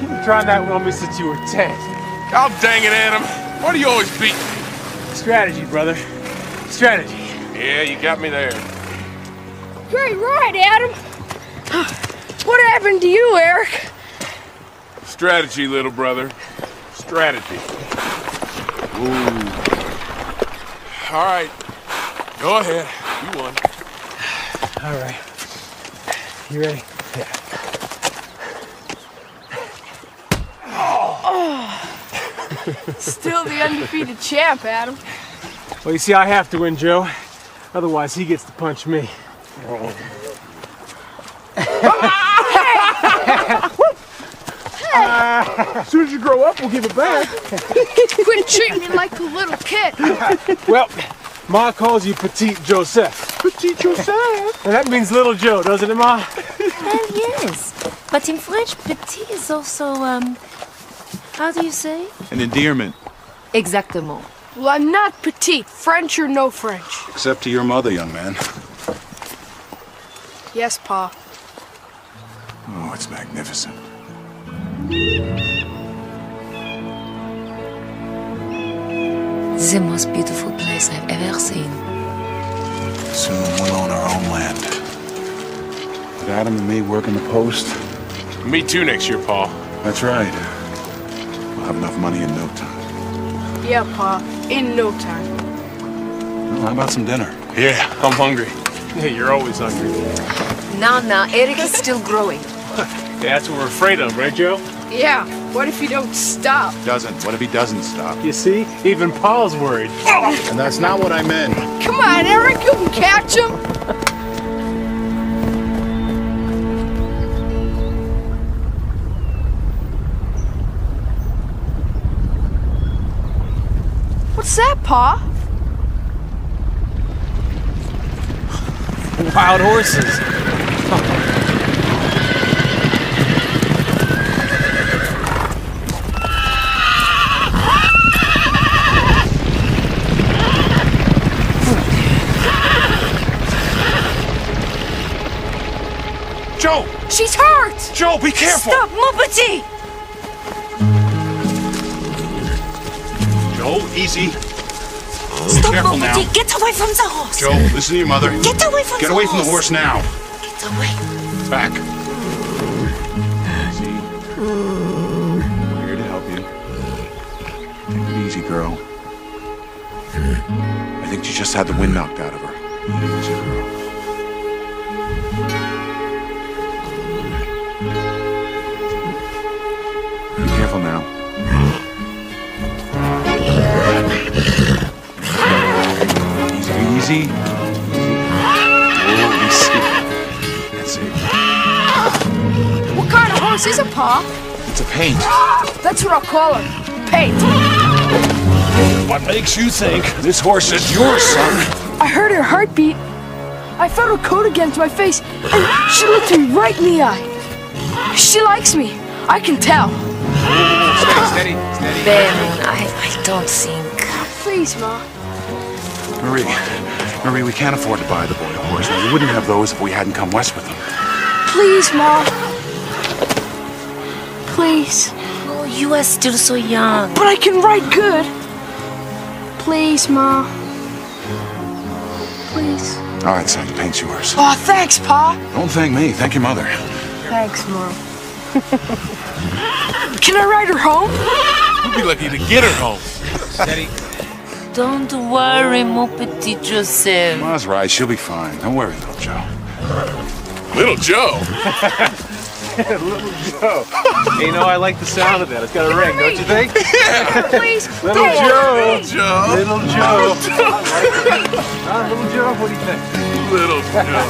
You're trying that one on me since you were 10. God dang it, Adam. Why do you always beat me? Strategy, brother. Strategy. Yeah, you got me there. Great ride, Adam. What happened to you, Eric? Strategy, little brother. Strategy. Ooh. All right. Go ahead. You won. All right. You ready? Yeah. Still the undefeated champ, Adam. Well, you see, I have to win, Joe. Otherwise, he gets to punch me. As soon as you grow up, we'll give it back. Quit treating me like a little kid. Well, Ma calls you Petite Joseph. Petite Joseph? And that means little Joe, doesn't it, Ma? Well, yes. But in French, petit is also, how do you say? An endearment. Exactement. Well, I'm not petite, French or no French. Except to your mother, young man. Yes, Pa. Oh, it's magnificent. This is the most beautiful place I've ever seen. Soon we'll own our own land. With Adam and me working the post. Me too next year, Paul. That's right. We'll have enough money in no time. Yeah, Pa. In no time. Well, how about some dinner? Yeah, I'm hungry. Hey, you're always hungry. Now, Eric is still growing. Yeah, that's what we're afraid of, right, Joe? Yeah, what if you don't stop? Doesn't. What if he doesn't stop? You see? Even Paul's worried. And that's not what I meant. Come on, Eric, you can catch him. What's that, Pa? Wild horses. Joe! She's hurt! Joe, be careful! Stop, mon petit! Joe, easy. Stop, Careful mon now. petit! Get away from the horse! Joe, listen to your mother. Get away from Get the away horse! from the horse now. Get away. Back. Easy. We're here to help you. Take it easy, girl. I think she just had the wind knocked out of her. Easy, girl. Be careful now. Easy, easy. Oh, easy. That's it. What kind of horse is it, Pa? It's a paint. That's what I'll call her. Paint. What makes you think this horse is yours, son? I heard her heartbeat. I felt her coat against my face, and she looked me right in the eye. She likes me. I can tell. Steady. Ben, I don't think... Please, Ma. Marie, we can't afford to buy the boy a horse. We wouldn't have those if we hadn't come west with them. Please, Ma. Please. Oh, you are still so young. But I can ride good. Please, Ma. Please. All right, son, the paint's yours. Oh, thanks, Pa. Don't thank me. Thank your mother. Thanks, Mom. Can I ride her home? You'll be lucky to get her home. Steady. Don't worry, mon petit Joseph. Ma's right. She'll be fine. Don't worry, little Joe. Little Joe? Little Joe. Hey, you know, I like the sound of that. It's got a ring, don't you think? Please. Little Hey, Joe. please. Joe. Little Joe. Little Joe, what do you think? Little Joe.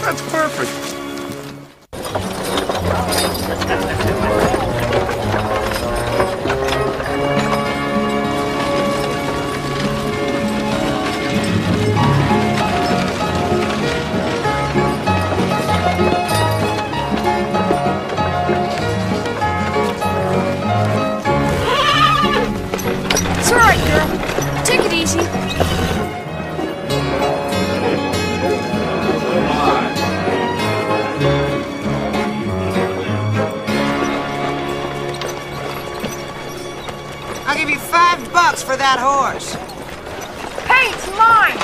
That's perfect. It's all right, girl. Take it easy. for that horse? Hey, it's mine!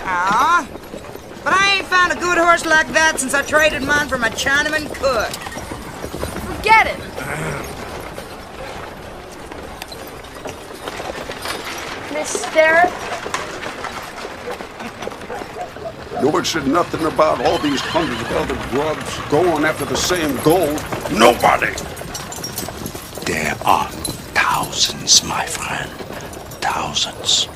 Aw. But I ain't found a good horse like that since I traded mine for my Chinaman cook. Forget it! Mister? No one said nothing about all these hundreds of other grubs going after the same goal. Nobody! There are thousands, my friend. Thousands.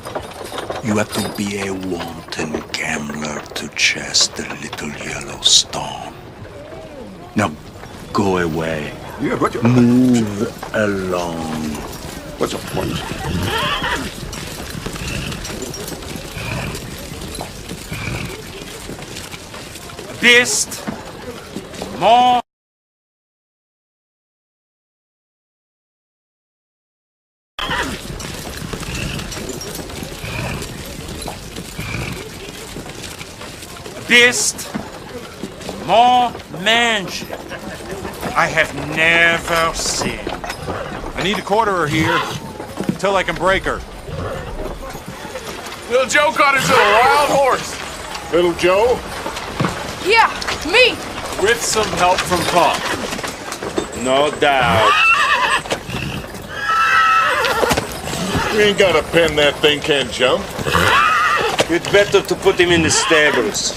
You have to be a wanton gambler to chase the little yellow stone. Now, go away. Yeah, but you... Move along. What's the point? Beast. More. Beast. More mangy. I have never seen. I need a quarterer here until I can break her. Little Joe caught us a wild horse. Little Joe? Yeah, me! With some help from Pop. No doubt. You ain't got a pen that thing can't jump. It's better to put him in the stables.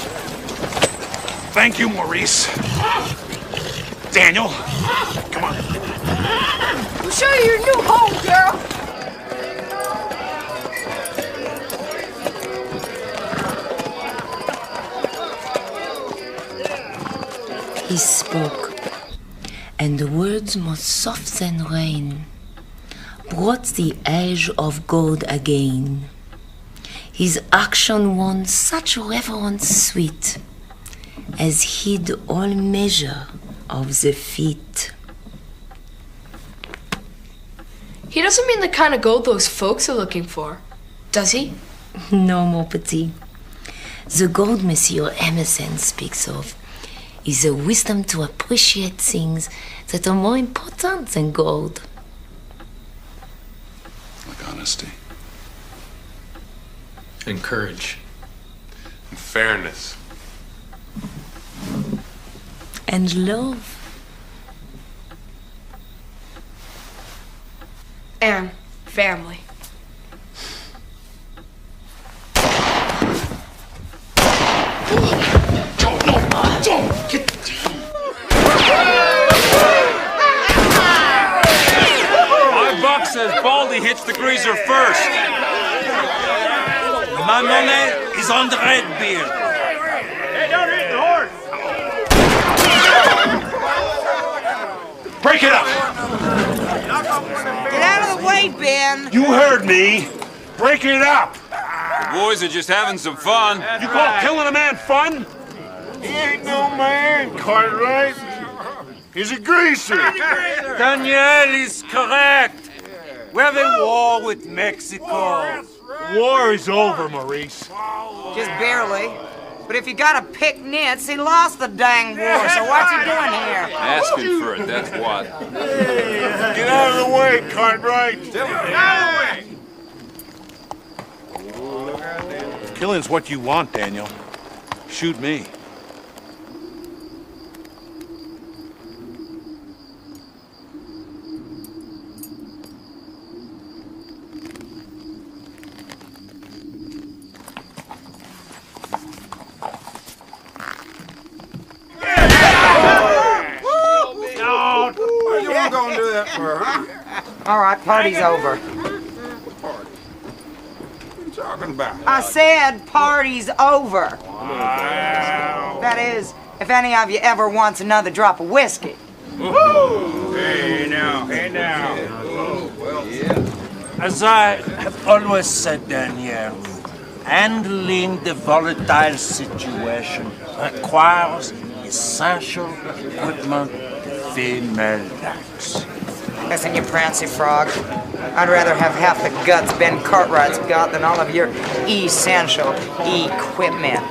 Thank you, Maurice. Daniel, come on. We'll show you your new home, girl! He spoke, and the words more soft than rain brought the edge of gold again. His action won such reverence sweet as hid all measure of the feet. He doesn't mean the kind of gold those folks are looking for, does he? No, mon petit. The gold Monsieur Emerson speaks of is a wisdom to appreciate things that are more important than gold. Like honesty. And courage. And fairness. And love. And family. $5 says Baldy hits the greaser first. My money is on the red beard. Hey, don't hit the horse! Break it up! Get out of the way, Ben. You heard me. Break it up. The boys are just having some fun. You call killing a man fun? He ain't no man, Cartwright. He's a greaser. Daniel is correct. We're in war with Mexico. War is over, Maurice. Just barely. But if you gotta pick nits, he lost the dang war, so what's he doing here? Asking for it, that's what. Get out of the way, Cartwright. Get out of the way. Killing's what you want, Daniel. Shoot me. Gonna do that for her. All right, party's over. What are you talking about? I said party's over. That is, if any of you ever wants another drop of whiskey. Hey now, hey now. As I have always said, Daniel, handling the volatile situation requires essential equipment the female lacks. Listen, you prancy frog. I'd rather have half the guts Ben Cartwright's got than all of your essential equipment.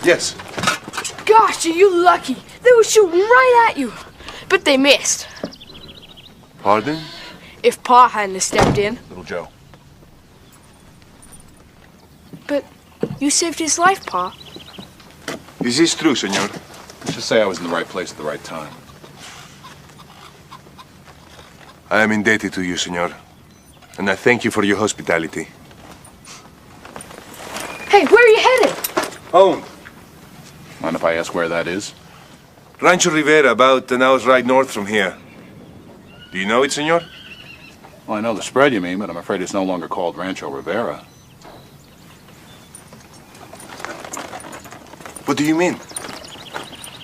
Yes. Gosh, are you lucky? They were shooting right at you. But they missed. Pardon? If Pa hadn't stepped in. Little Joe. But you saved his life, Pa. Is this true, senor? Let's just say I was in the right place at the right time. I am indebted to you, senor. And I thank you for your hospitality. Hey, where are you headed? Home. Mind if I ask where that is? Rancho Rivera, about an hour's ride north from here. Do you know it, senor? Well, I know the spread you mean, but I'm afraid it's no longer called Rancho Rivera. What do you mean?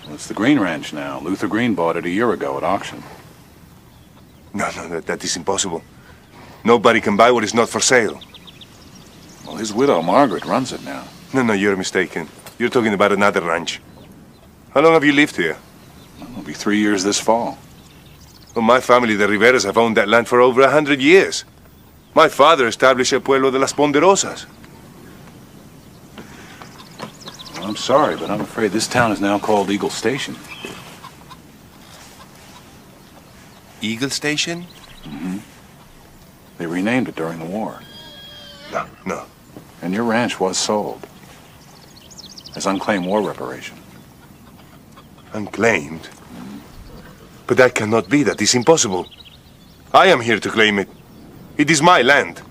Well, it's the Green Ranch now. Luther Green bought it a year ago at auction. No, that is impossible. Nobody can buy what is not for sale. Well, his widow, Margaret, runs it now. No, you're mistaken. You're talking about another ranch. How long have you lived here? Well, it'll be 3 years this fall. Well, my family, the Riveras, have owned that land for over 100 years. My father established El Pueblo de las Ponderosas. Well, I'm sorry, but I'm afraid this town is now called Eagle Station. Eagle Station? Mm-hmm. They renamed it during the war. No. And your ranch was sold as unclaimed war reparation. Unclaimed? But that cannot be. That is impossible. I am here to claim it. It is my land.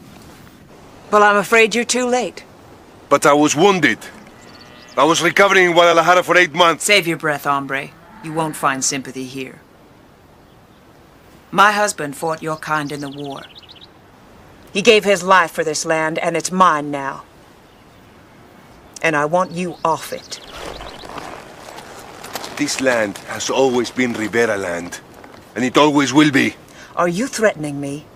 Well, I'm afraid you're too late. But I was wounded. I was recovering in Guadalajara for 8 months. Save your breath, hombre. You won't find sympathy here. My husband fought your kind in the war. He gave his life for this land, and it's mine now. And I want you off it. This land has always been Rivera land, and it always will be. Are you threatening me?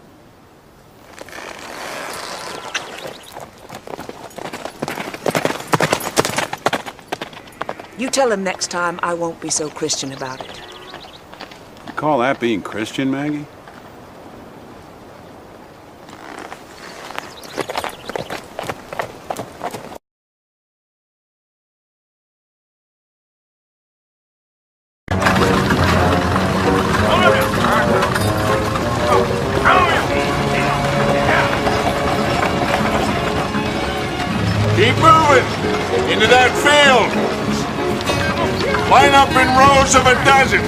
You tell him next time I won't be so Christian about it. You call that being Christian, Maggie? Keep moving! Into that field! Line up in rows of a dozen!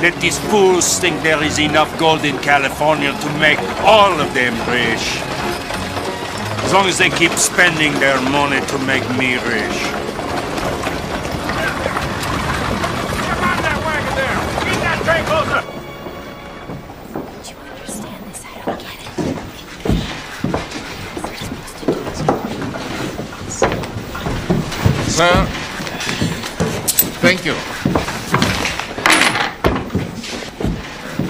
Let these fools think there is enough gold in California to make all of them rich. As long as they keep spending their money to make me rich. Get on that wagon there! Get that train closer! Do you understand this? I don't get it. Sir, thank you.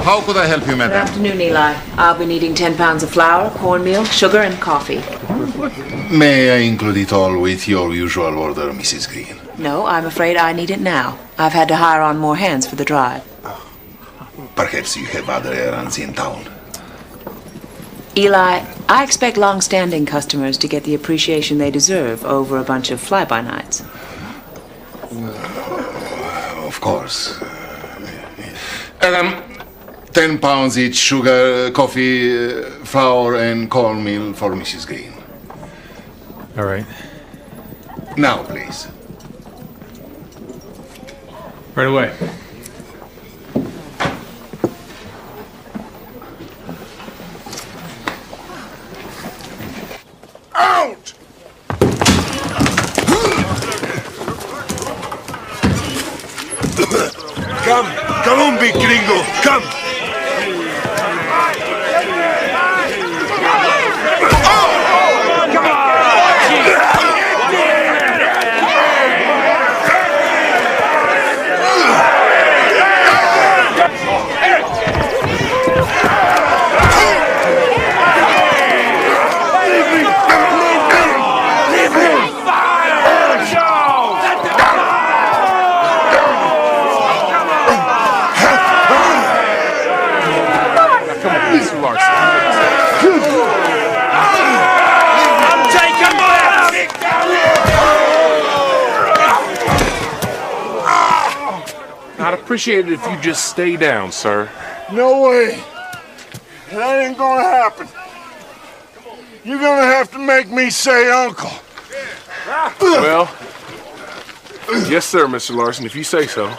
How could I help you, Good madam? afternoon, Eli. I'll be needing 10 pounds of flour, cornmeal, sugar, and coffee. May I include it all with your usual order, Mrs. Green? No, I'm afraid I need it now. I've had to hire on more hands for the drive. Perhaps you have other errands in town. Eli, I expect long-standing customers to get the appreciation they deserve over a bunch of fly-by-nights. Of course. 10 pounds each, sugar, coffee, flour, and cornmeal for Mrs. Green. All right. Now, please. Right away. Out! Come on, big gringo, come! appreciate it if you just stay down, sir. No way. That ain't gonna happen. You're gonna have to make me say uncle. Well, yes, sir, Mr. Larson, if you say so.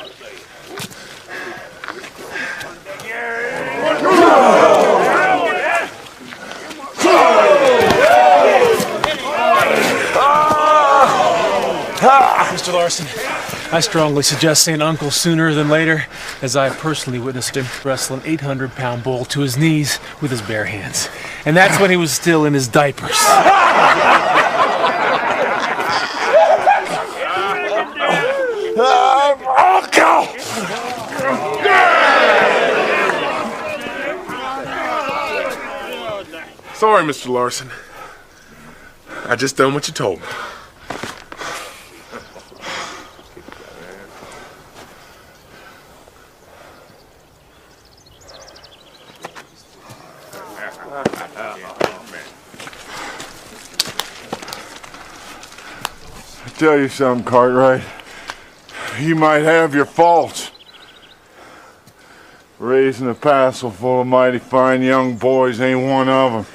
Mr. Larson, I strongly suggest saying uncle sooner than later, as I personally witnessed him wrestle an 800-pound bull to his knees with his bare hands. And that's when he was still in his diapers. Uncle! Sorry, Mr. Larson. I just done what you told me. Tell you something, Cartwright. You might have your faults. Raising a passel full of mighty fine young boys ain't one of them.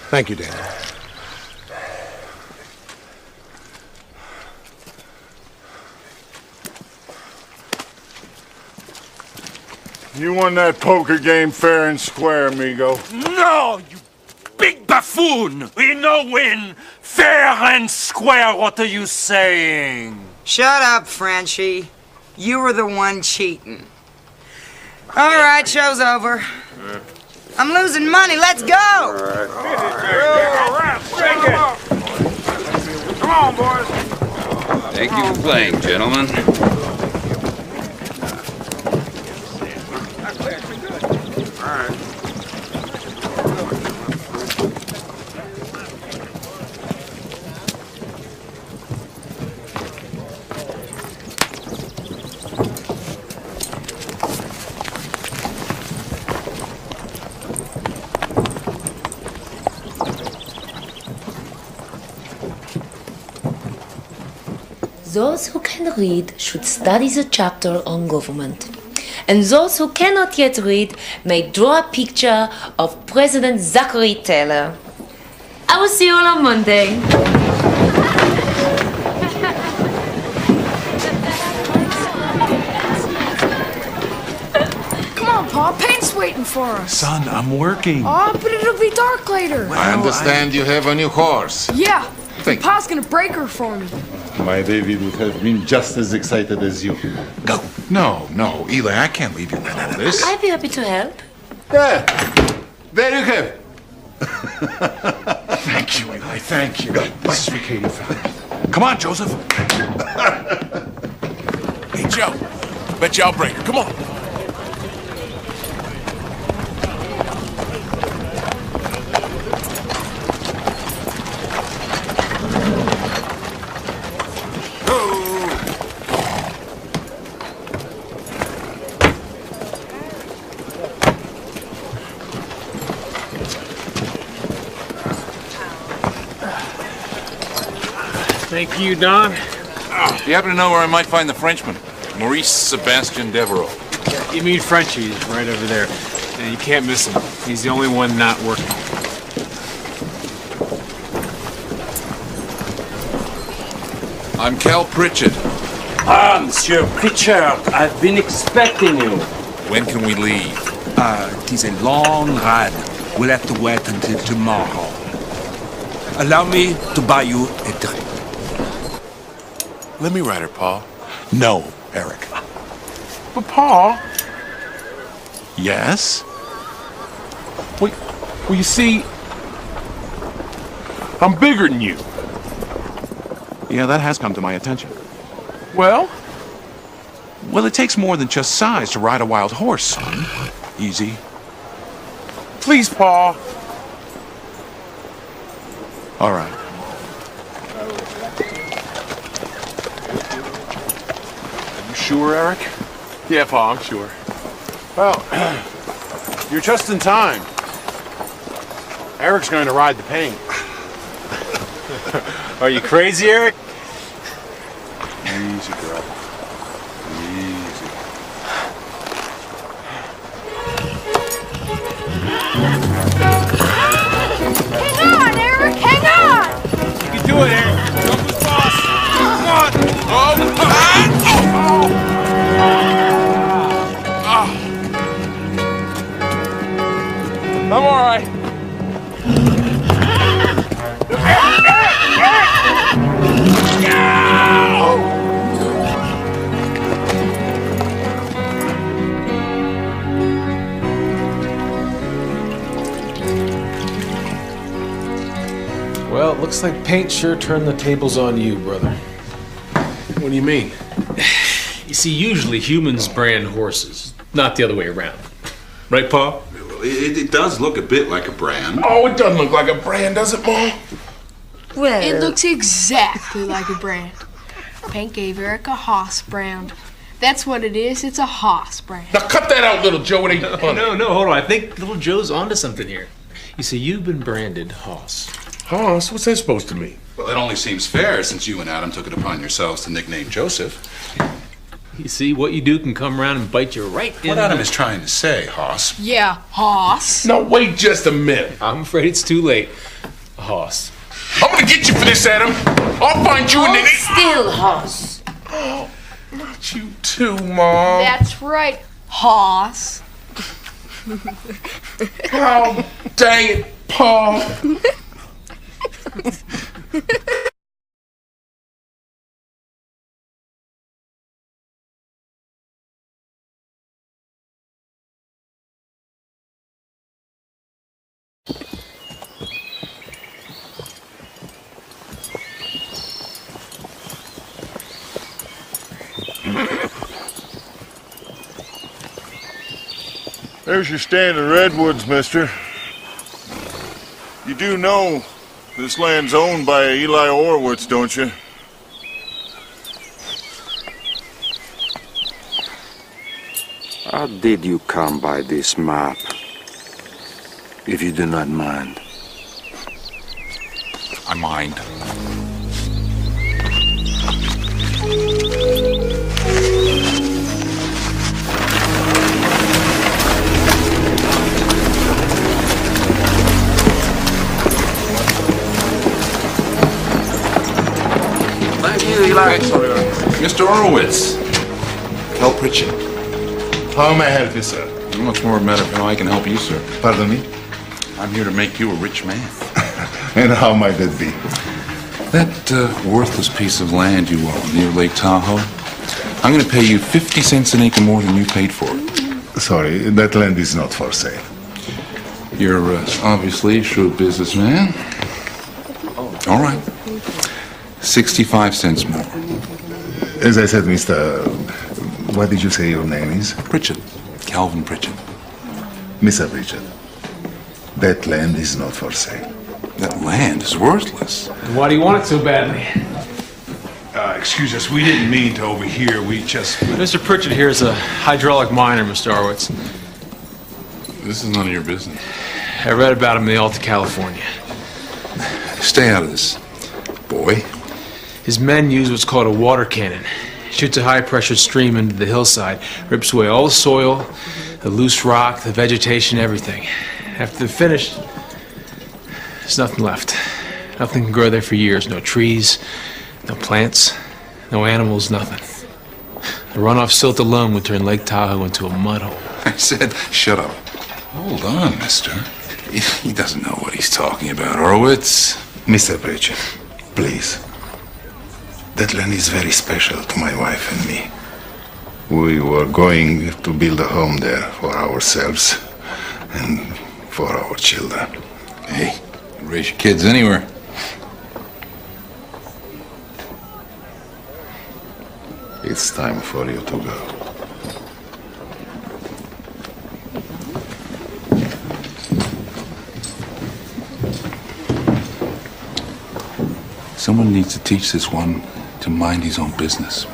Thank you, Daniel. You won that poker game fair and square, amigo. No, you big buffoon! We no win! Fair and square, what are you saying? Shut up, Frenchie. You were the one cheating. All right, show's over. I'm losing money. Let's go! All right. Come on, boys. Thank you for playing, gentlemen. Those who can read should study the chapter on government. And those who cannot yet read may draw a picture of President Zachary Taylor. I will see you all on Monday. Come on, Pa. Paint's waiting for us. Son, I'm working. Oh, but it'll be dark later. I understand you have a new horse. Yeah. Thank Pa's gonna break her for me. My David would have been just as excited as you. Go. No, Eli, I can't leave you with all this. I'd be happy to help. Yeah. There you have. Thank you, Eli, thank you. This is what Katie found. Come on, Joseph. Hey, Joe. Bet you I'll break her. Come on. Thank you, Don. Do you happen to know where I might find the Frenchman? Maurice Sebastian Devereaux. You mean Frenchie, he's right over there. And you can't miss him. He's the only one not working. I'm Cal Pritchard. Ah, Monsieur Pritchard, I've been expecting you. When can we leave? It is a long ride. We'll have to wait until tomorrow. Allow me to buy you a drink. Let me ride her, Paul. No, Eric. But, Pa. Yes? Well, you see, I'm bigger than you. Yeah, that has come to my attention. Well? Well, it takes more than just size to ride a wild horse, son. Easy. Please, Pa. All right. Are you sure, Eric? Yeah, Pa, I'm sure. Well, you're just in time. Eric's going to ride the paint. Are you crazy, Eric? Easy, girl. Easy. Well, it looks like paint sure turned the tables on you, brother. What do you mean? You see, usually humans brand horses, not the other way around. Right, Pa? It does look a bit like a brand. Oh, it doesn't look like a brand, does it, Mom? Well, it looks exactly like a brand. Paint gave Eric a hoss brand. That's what it is. It's a hoss brand. Now cut that out, little Joe. It ain't funny. No, hold on. I think little Joe's onto something here. You see, you've been branded Hoss. Hoss? What's that supposed to mean? Well, it only seems fair since you and Adam took it upon yourselves to nickname Joseph. You see, what you do can come around and bite you right in. What Adam is trying to say, Hoss. Yeah, hoss. No, wait just a minute. I'm afraid it's too late. Hoss. I'm gonna get you for this, Adam. I'll find you and then... Still, Hoss. Oh, not you too, Mom. That's right, hoss. Oh, dang it, Paul. There's your stand of redwoods, mister. You do know this land's owned by Eli Horowitz, don't you? How did you come by this map? If you do not mind. I mind. Mr. Horowitz. Cal Pritchett. How may I help you, sir? Well, it's more a matter of how I can help you, sir. Pardon me? I'm here to make you a rich man. And how might that be? That worthless piece of land you own near Lake Tahoe, I'm going to pay you 50 cents an acre more than you paid for it. Sorry, that land is not for sale. You're obviously a shrewd businessman. All right. 65 cents more. As I said, Mr. What did you say your name is? Pritchett. Calvin Pritchett. Mr. Pritchett, that land is not for sale. That land is worthless. Why do you want it so badly? Excuse us, we didn't mean to overhear. We just... Mr. Pritchett here is a hydraulic miner, Mr. Horowitz. This is none of your business. I read about him in the Alta California. Stay out of this, boy. His men use what's called a water cannon. Shoots a high-pressure stream into the hillside, rips away all the soil, the loose rock, the vegetation, everything. After they're finished, there's nothing left. Nothing can grow there for years. No trees, no plants, no animals, nothing. The runoff silt alone would turn Lake Tahoe into a mud hole. I said, shut up. Hold on, mister. He doesn't know what he's talking about, Horowitz. Mr. Pritchett, please. That land is very special to my wife and me. We were going to build a home there for ourselves and for our children. Hey, raise your kids anywhere. It's time for you to go. Someone needs to teach this one to mind his own business.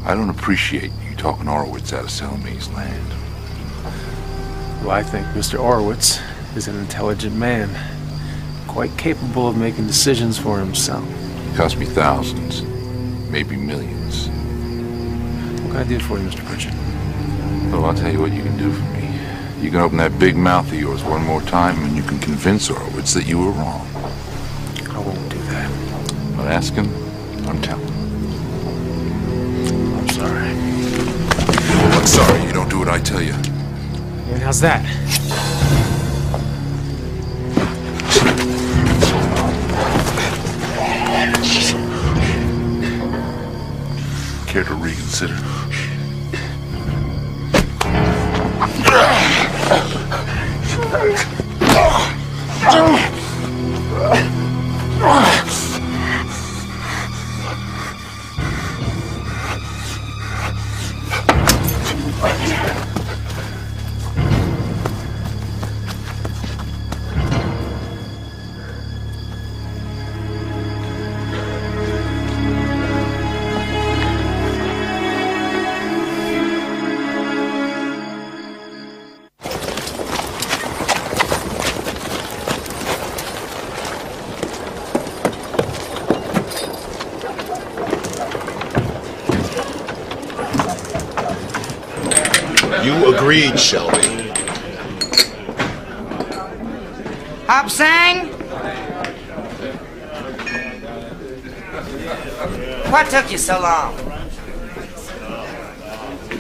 I don't appreciate you talking Horowitz out of selling me his land. Well, I think Mr. Horowitz is an intelligent man, quite capable of making decisions for himself. Cost me thousands, maybe millions. What can I do for you, Mr. Pritchett? Well, I'll tell you what you can do for me. You can open that big mouth of yours one more time, and you can convince Horowitz that you were wrong. I won't do that. But ask him, I'm telling. I'm sorry. Well, what's sorry? You don't do what I tell you. And how's that? Care to reconsider? You agreed, Shelby. Hop Sang? What took you so long?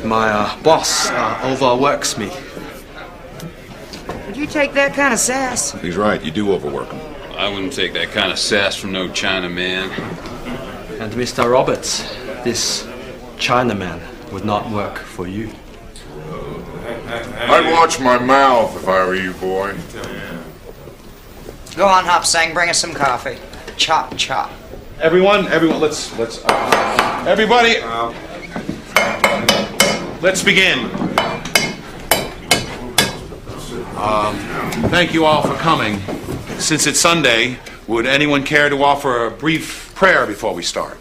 My boss overworks me. Would you take that kind of sass? He's right, you do overwork him. I wouldn't take that kind of sass from no Chinaman. And Mr. Roberts, this Chinaman would not work for you. I'd watch my mouth if I were you, boy. Go on, Hop Sang, bring us some coffee. Chop, chop. Everyone, let's everybody, let's begin. Thank you all for coming. Since it's Sunday, would anyone care to offer a brief prayer before we start?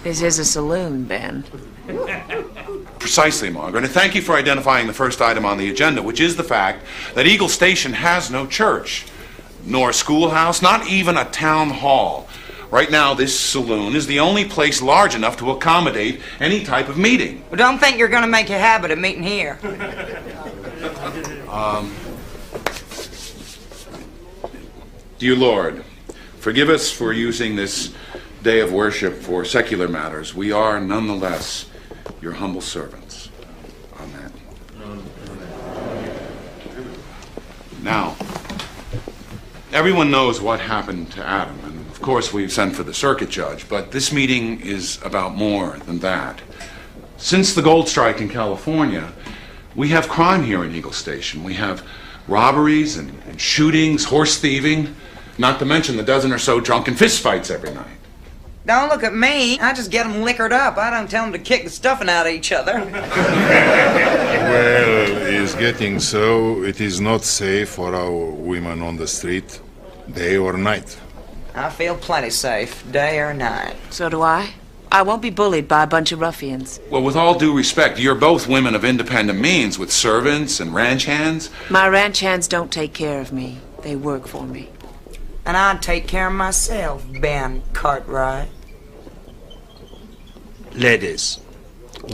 This is a saloon, Ben. Precisely, Margaret. And thank you for identifying the first item on the agenda, which is the fact that Eagle Station has no church, nor a schoolhouse, not even a town hall. Right now, this saloon is the only place large enough to accommodate any type of meeting. Well, don't think you're going to make a habit of meeting here. Dear Lord, forgive us for using this day of worship for secular matters. We are nonetheless your humble servants. Amen. Now, everyone knows what happened to Adam, and of course we've sent for the circuit judge, but this meeting is about more than that. Since the gold strike in California, we have crime here in Eagle Station. We have robberies and shootings, horse thieving, not to mention the dozen or so drunken fistfights every night. Don't look at me. I just get them liquored up. I don't tell them to kick the stuffing out of each other. Well, it's getting so. It is not safe for our women on the street, day or night. I feel plenty safe, day or night. So do I. I won't be bullied by a bunch of ruffians. Well, with all due respect, you're both women of independent means with servants and ranch hands. My ranch hands don't take care of me. They work for me. And I'd take care of myself, Ben Cartwright. Ladies,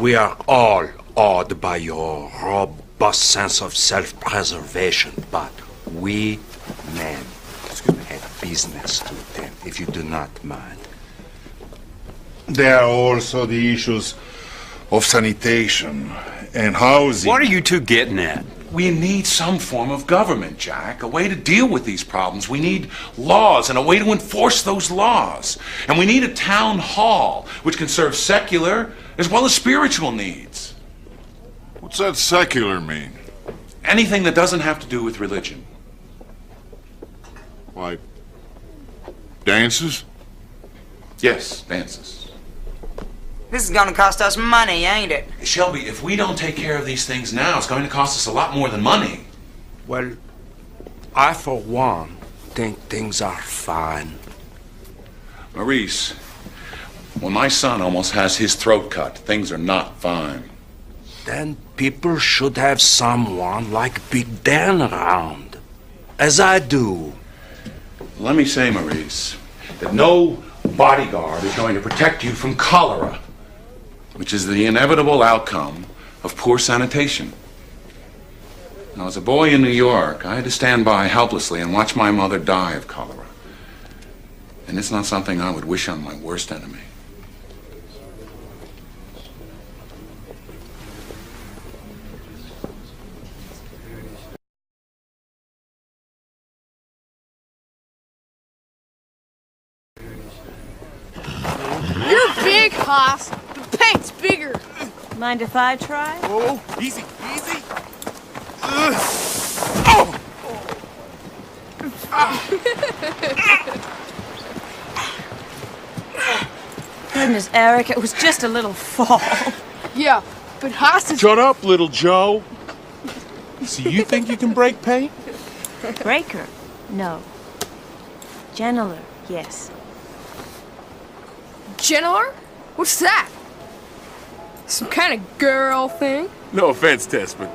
we are all awed by your robust sense of self-preservation, but we men have business to attend, if you do not mind. There are also the issues of sanitation and housing. What are you two getting at? We need some form of government, Jack, a way to deal with these problems. We need laws and a way to enforce those laws. And we need a town hall which can serve secular as well as spiritual needs. What's that secular mean? Anything that doesn't have to do with religion. Like dances? Yes, dances. This is gonna cost us money, ain't it? Shelby, if we don't take care of these things now, it's going to cost us a lot more than money. Well, I, for one, think things are fine. Maurice, when my son almost has his throat cut, things are not fine. Then people should have someone like Big Dan around, as I do. Let me say, Maurice, that no bodyguard is going to protect you from cholera, which is the inevitable outcome of poor sanitation. Now, as a boy in New York, I had to stand by helplessly and watch my mother die of cholera. And it's not something I would wish on my worst enemy. You're big, Haas. The paint's bigger. Mind if I try? Oh, easy, easy. Goodness, Eric, it was just a little fall. Yeah, but Haas is... Shut up, little Joe. So you think you can break paint? Breaker? No. Gentler, yes. Gentler? What's that? Some kind of girl thing? No offense, Tess, but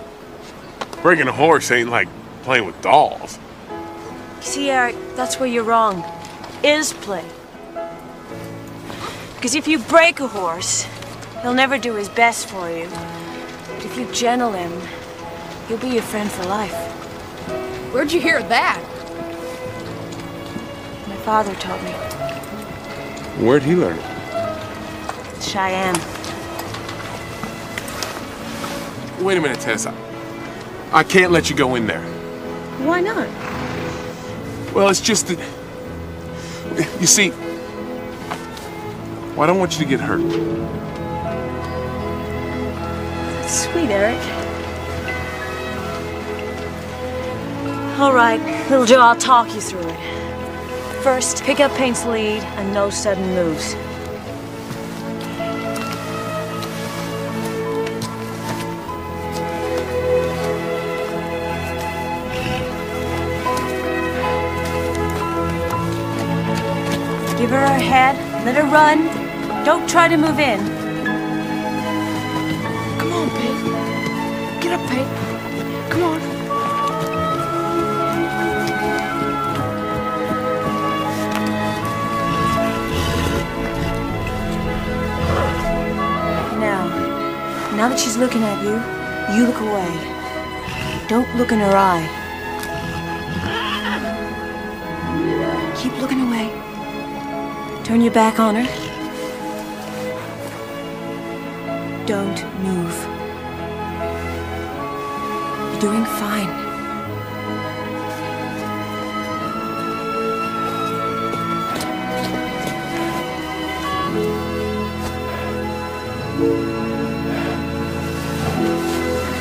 breaking a horse ain't like playing with dolls. See, Eric, that's where you're wrong. Is play. Because if you break a horse, he'll never do his best for you. But if you gentle him, he'll be your friend for life. Where'd you hear that? My father taught me. Where'd he learn it? Cheyenne. Wait a minute, Tess. I can't let you go in there. Why not? Well, it's just that... You see... Well, I don't want you to get hurt. That's sweet, Eric. All right, little Joe, I'll talk you through it. First, pick up Paint's lead and no sudden moves. Give her her head, let her run. Don't try to move in. Come on, Paint. Get up, Paint. Come on. Now that she's looking at you, you look away. Don't look in her eye. Keep looking away. Turn your back on her. Don't move. You're doing fine.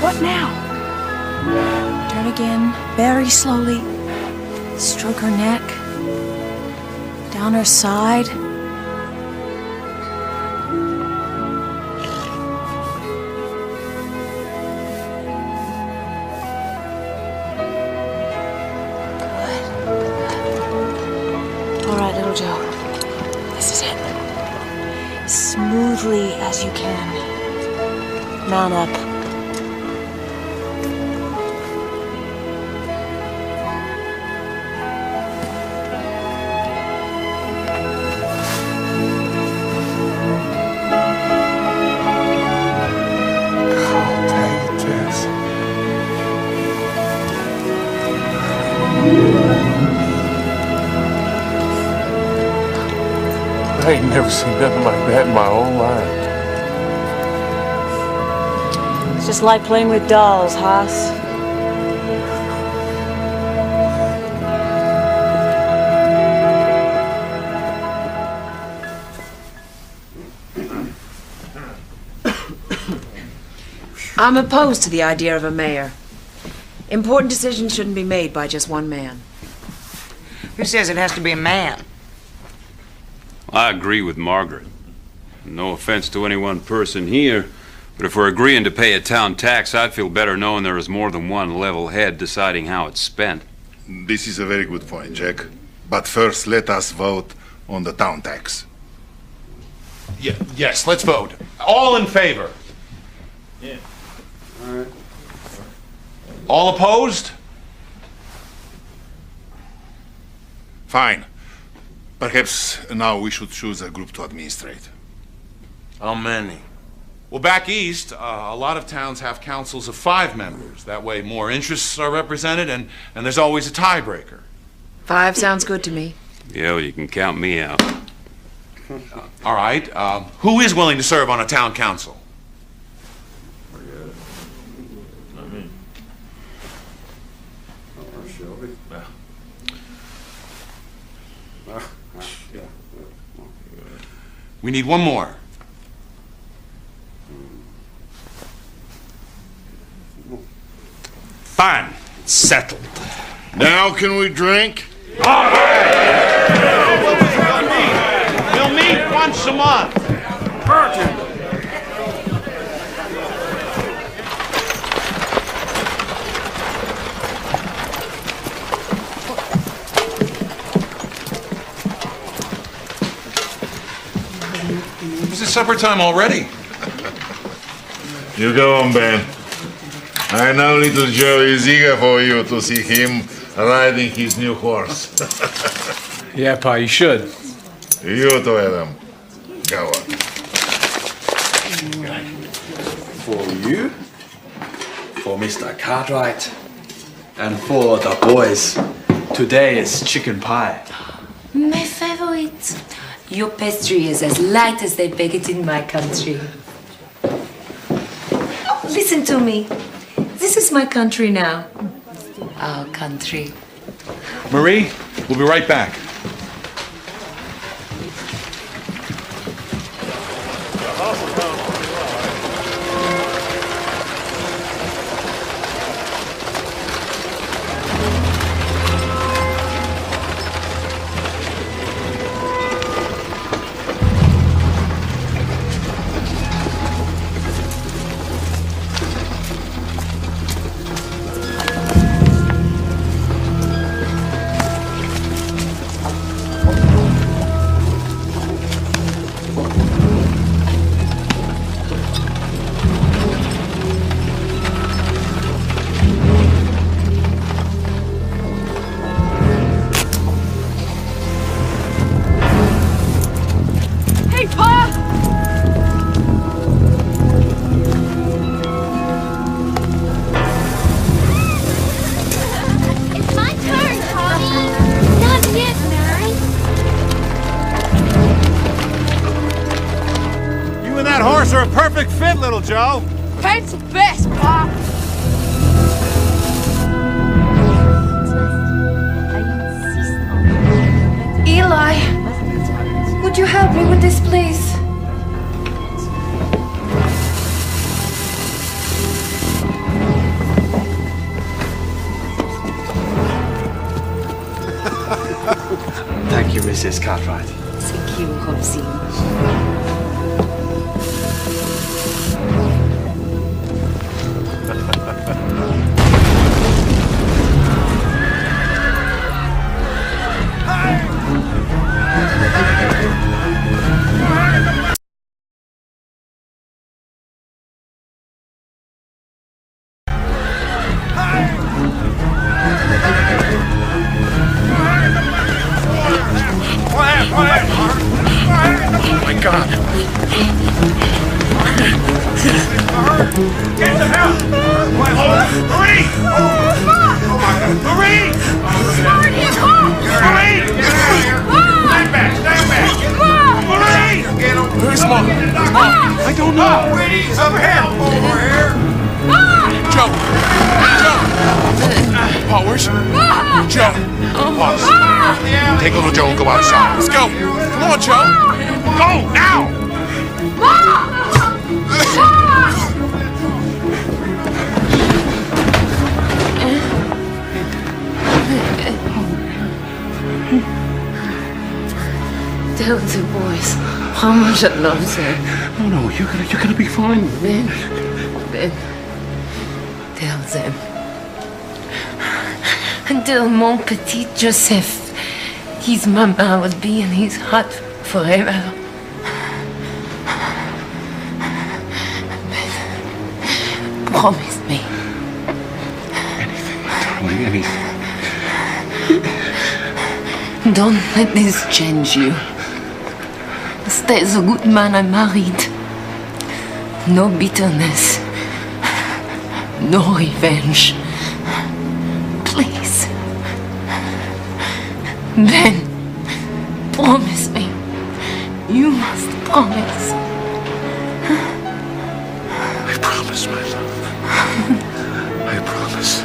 What now? Turn again, very slowly. Stroke her neck. Down her side. All right, little Joe. This is it. Smoothly as you can. Mount up. I ain't never seen nothing like that in my whole life. It's just like playing with dolls, Haas. I'm opposed to the idea of a mayor. Important decisions shouldn't be made by just one man. Who says it has to be a man? I agree with Margaret. No offense to any one person here, but if we're agreeing to pay a town tax, I'd feel better knowing there is more than one level head deciding how it's spent. This is a very good point, Jack. But first, let us vote on the town tax. Yes, let's vote. All in favor? Yeah. All right. All opposed? Fine. Perhaps now we should choose a group to administrate. How many? Well, back east, a lot of towns have councils of 5 members. That way more interests are represented, and there's always a tiebreaker. 5 sounds good to me. Yeah, well, you can count me out. All right. Who is willing to serve on a town council? We need one more. Fine. It's settled. Now can we drink? All right. We'll meet once a month. Bartender. Is it supper time already? You go on, Ben. I know little Joe is eager for you to see him riding his new horse. Yeah, Pa, you should. You too, Adam. Go on. For you, for Mr. Cartwright, and for the boys, today is chicken pie. My favorite. Your pastry is as light as they bake it in my country. Oh, listen to me. This is my country now. Our country. Marie, we'll be right back. Are a perfect fit, little Joe. Paint's the best, Pa. Eli, would you help me with this, please? Thank you, Mrs. Cartwright. Thank you, Robsy. Take little Joe and go outside. Let's go. Come on, Joe. Go, now! Tell the boys how much I love them. No, you're gonna be fine. Ben, tell them. And tell mon petit Joseph his mama will be in his heart forever. Ben, promise me. Anything, my darling, anything. Don't let this change you. Stay the good man I married. No bitterness. No revenge. Please. Ben, promise me. You must promise. I promise, my love. I promise.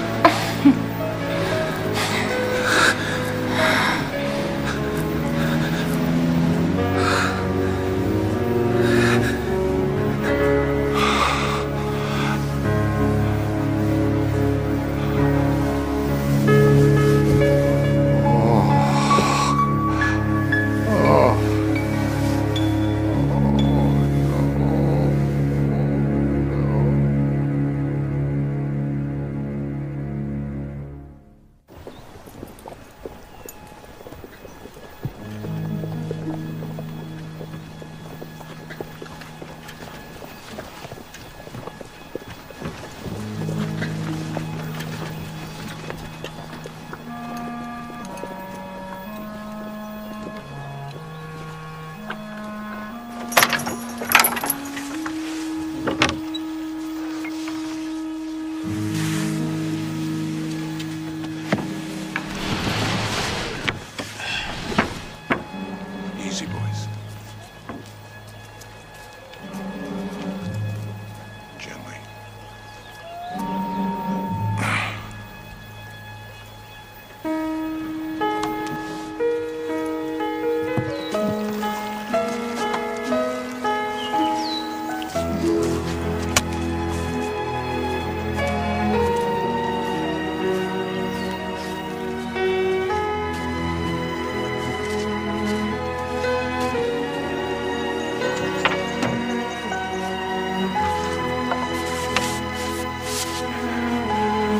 Easy, boys. Gently.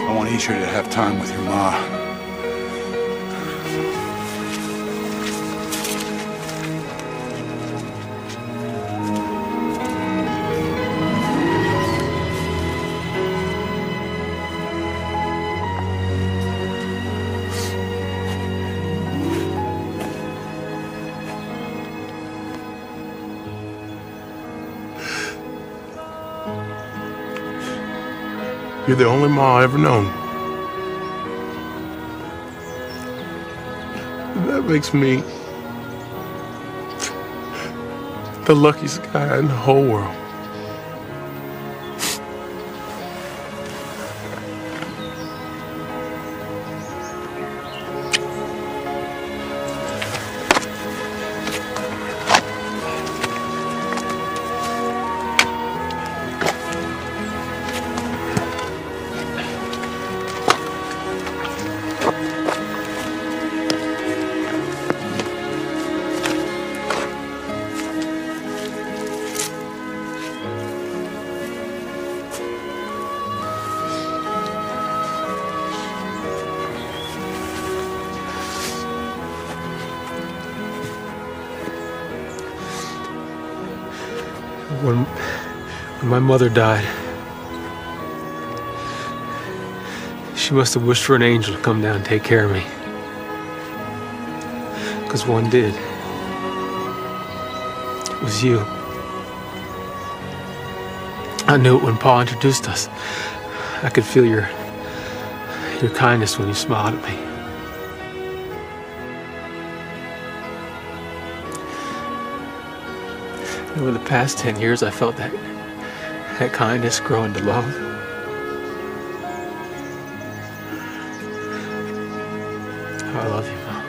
I want each of you to have time with your ma. You're the only ma I ever known. That makes me the luckiest guy in the whole world. When my mother died, she must have wished for an angel to come down and take care of me. Because one did. It was you. I knew it when Pa introduced us. I could feel your kindness when you smiled at me. Over the past 10 years, I felt that kindness grow into love. I love you, Mom.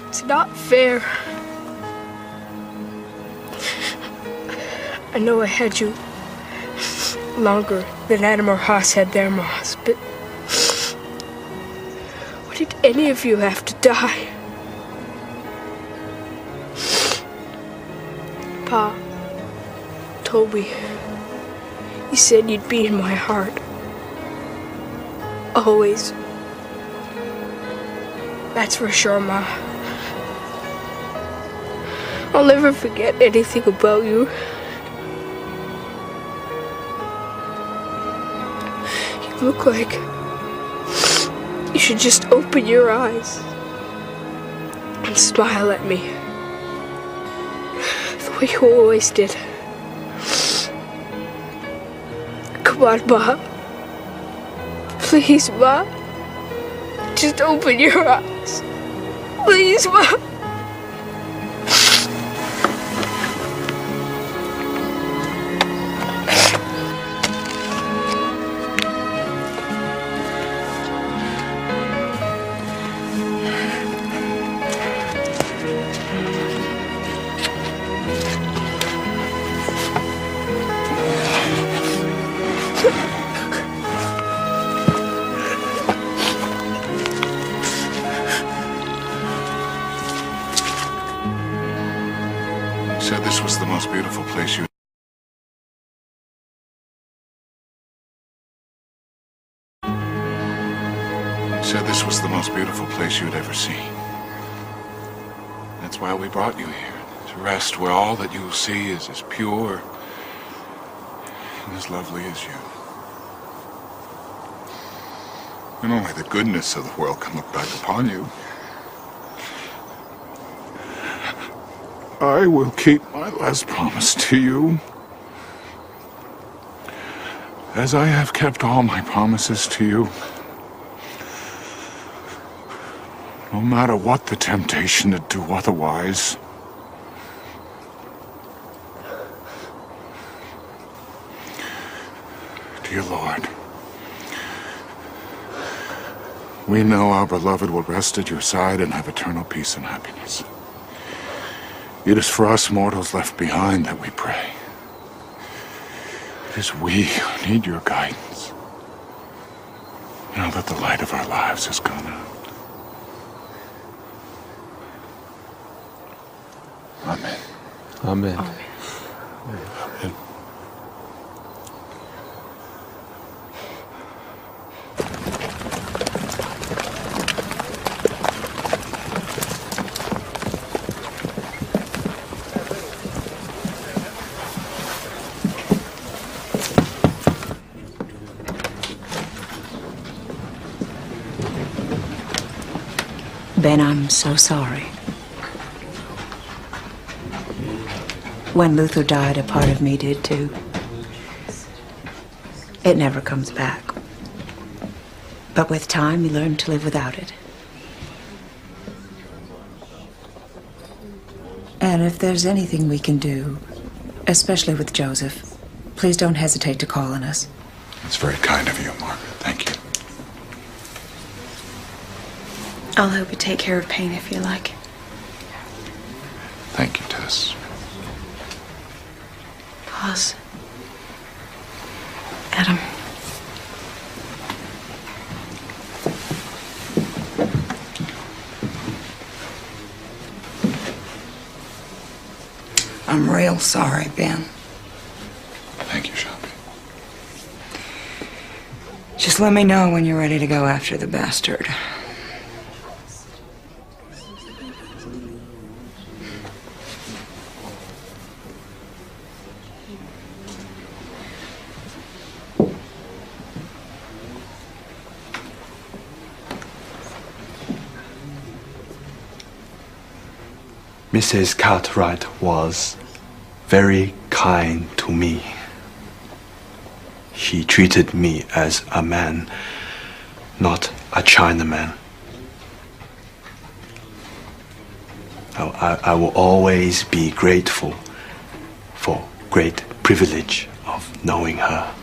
It's not fair. I know I had you longer than Adam or Haas had their moths, but Why did any of you have to die? Pa told me. He said you'd be in my heart. Always. That's for sure, Ma. I'll never forget anything about you. You look like you should just open your eyes and smile at me. The way you always did. Come on, Ma. Please, Ma. Just open your eyes. Please, Ma. Said this was the most beautiful place you... Said this was the most beautiful place you'd ever seen. That's why we brought you here. To rest where all that you'll see is as pure and as lovely as you. And only the goodness of the world can look back upon you. I will keep my last promise to you, as I have kept all my promises to you. No matter what the temptation to do otherwise. Dear Lord, we know our beloved will rest at your side and have eternal peace and happiness. It is for us mortals left behind that we pray. It is we who need your guidance, now that the light of our lives has gone out. Amen. Amen. Amen. Ben, I'm so sorry. When Luther died, a part of me did too. It never comes back. But with time, you learn to live without it. And if there's anything we can do, especially with Joseph, please don't hesitate to call on us. It's very kind of you, Margaret. Thank you. I'll help you take care of Payne if you like. Thank you, Tess. Pause. Adam. I'm real sorry, Ben. Thank you, Shelby. Just let me know when you're ready to go after the bastard. Mrs. Cartwright was very kind to me. She treated me as a man, not a Chinaman. I will always be grateful for great privilege of knowing her.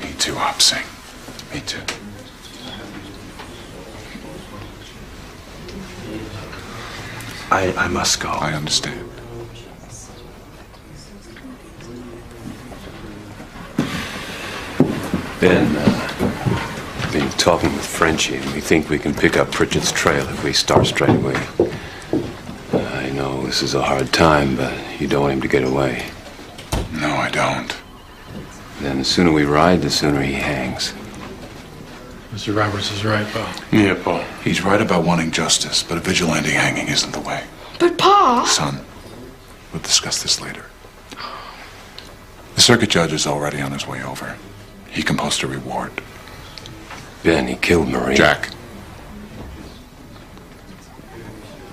Me too, Opsing. Me too. I must go. I understand. Ben, please. talking with Frenchie, and we think we can pick up Pritchett's trail if we start straight away. I know this is a hard time, but you don't want him to get away. No, I don't. Then the sooner we ride, the sooner he hangs. Mr. Roberts is right, Paul. Yeah, Paul. He's right about wanting justice, but a vigilante hanging isn't the way. But, Pa... Son, we'll discuss this later. The circuit judge is already on his way over. He can post a reward. Ben, he killed Marie. Jack.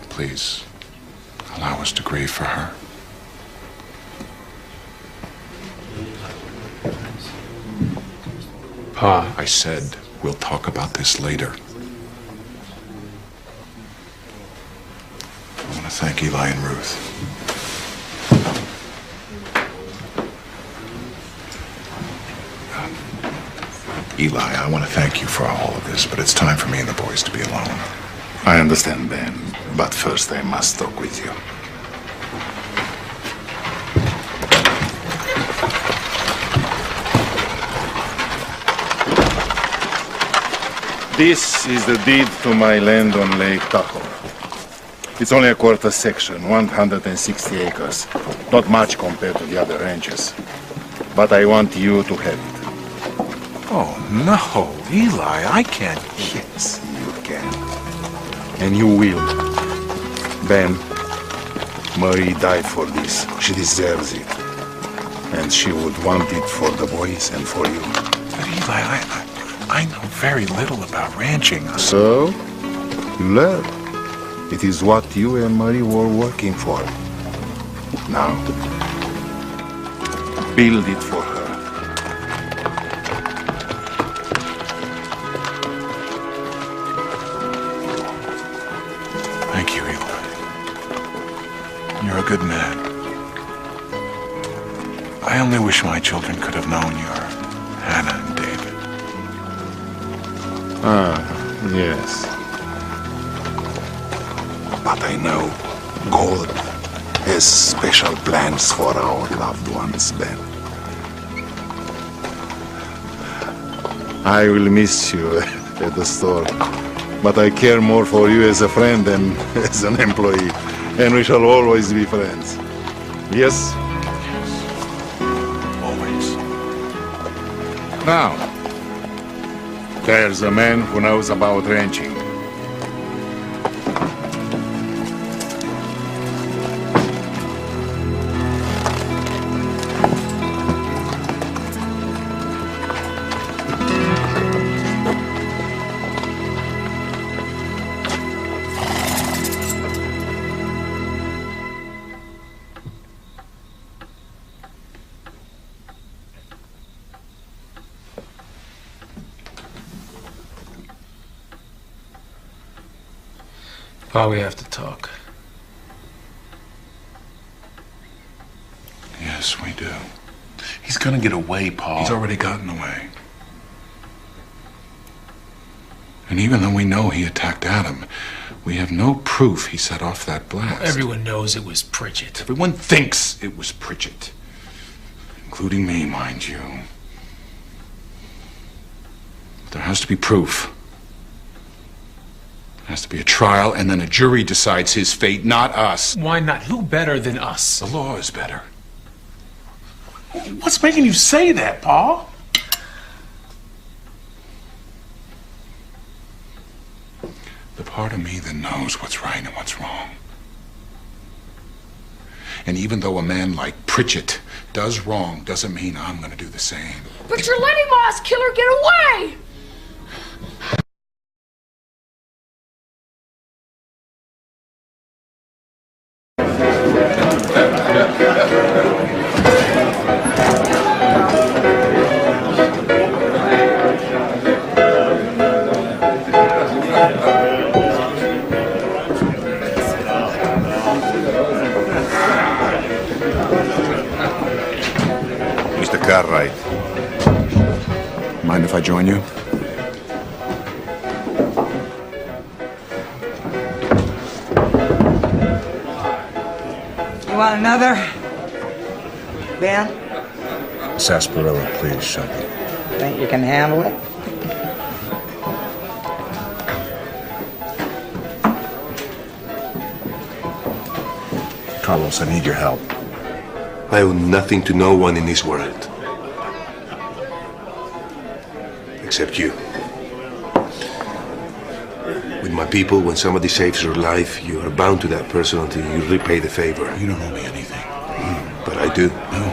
Please, allow us to grieve for her. Pa. I said we'll talk about this later. I want to thank Eli and Ruth. Eli, I want to thank you for all of this, but it's time for me and the boys to be alone. I understand, Ben, but first I must talk with you. This is the deed to my land on Lake Tahoe. It's only a quarter section, 160 acres. Not much compared to the other ranches. But I want you to have it. Oh, no, Eli, I can't. Yes, you can. And you will. Ben, Marie died for this. She deserves it. And she would want it for the boys and for you. But Eli, I know very little about ranching. So, you learn. It is what you and Marie were working for. Now, build it for her. Thank you, Eli. You're a good man. I only wish my children could have known your Hannah and David. Ah, yes. But I know God has special plans for our loved ones, Ben. I will miss you at the store, but I care more for you as a friend than as an employee, and we shall always be friends. Yes? Always. Now, there's a man who knows about ranching. Pa, we have to talk. Yes, we do. He's gonna get away, Paul. He's already gotten away. And even though we know he attacked Adam, we have no proof he set off that blast. Everyone knows it was Pritchett. Everyone thinks it was Pritchett. Including me, mind you. But there has to be proof. There has to be a trial, and then a jury decides his fate, not us. Why not? Who better than us? The law is better. What's making you say that, Paul? The part of me that knows what's right and what's wrong. And even though a man like Pritchett does wrong, doesn't mean I'm going to do the same. But you're letting Ma's killer get away! Mr. Cartwright. Mind if I join you? You want another? Ben? Sarsaparilla, please, Shelby. Think you can handle it? Carlos, I need your help. I owe nothing to no one in this world. Except you. With my people, when somebody saves your life, you are bound to that person until you repay the favor. You don't owe me anything. But I do. No.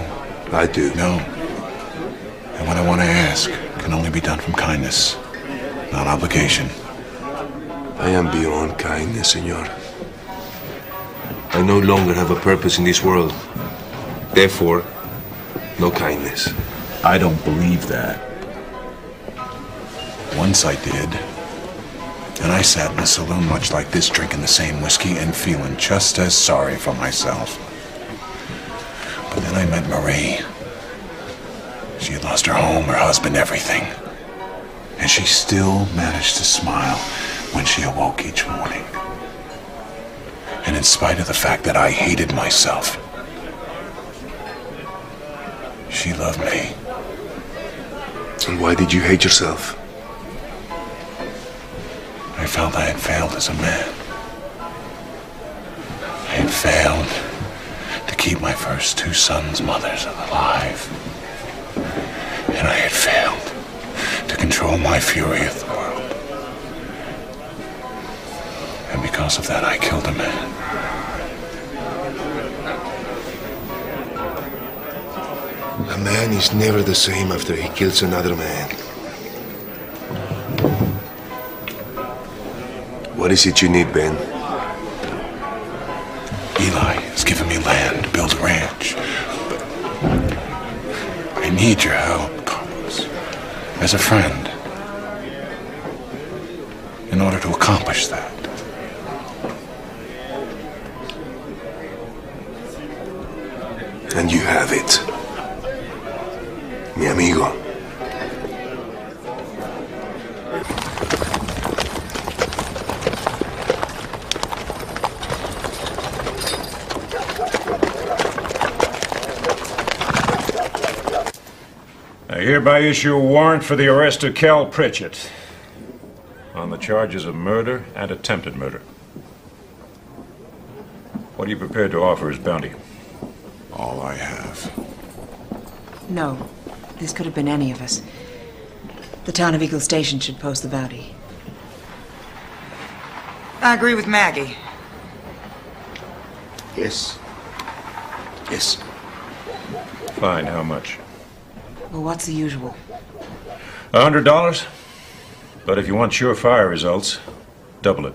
I do. No. And what I want to ask can only be done from kindness, not obligation. I am beyond kindness, senor. I no longer have a purpose in this world. Therefore, no kindness. I don't believe that. Once I did. And I sat in a saloon much like this, drinking the same whiskey and feeling just as sorry for myself. But then I met Marie. She had lost her home, her husband, everything. And she still managed to smile when she awoke each morning. And in spite of the fact that I hated myself, she loved me. And why did you hate yourself? I felt I had failed as a man. I had failed to keep my first two sons' mothers alive. And I had failed to control my fury of the world. And because of that, I killed a man. A man is never the same after he kills another man. What is it you need, Ben? Eli has given me land to build a ranch. But I need your help, Carlos, as a friend, in order to accomplish that. And you have it, mi amigo. I hereby issue a warrant for the arrest of Cal Pritchett on the charges of murder and attempted murder. What are you prepared to offer as bounty? All I have. No, this could have been any of us. The town of Eagle Station should post the bounty. I agree with Maggie. Yes. Yes. Fine, how much? Well, what's the usual? $100? But if you want surefire results, double it.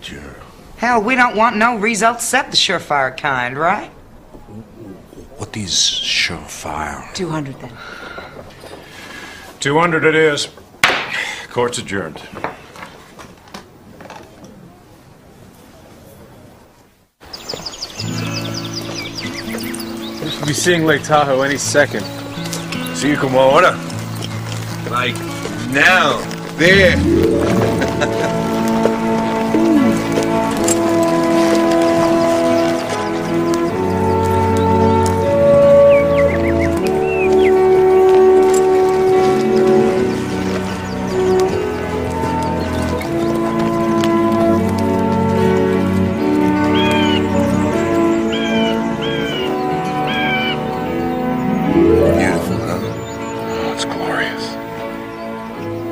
Sure. Hell, we don't want no results except the surefire kind, right? What is surefire? 200 then. 200 it is. Court's adjourned. We should be seeing Lake Tahoe any second. See como ahora. Like now. There.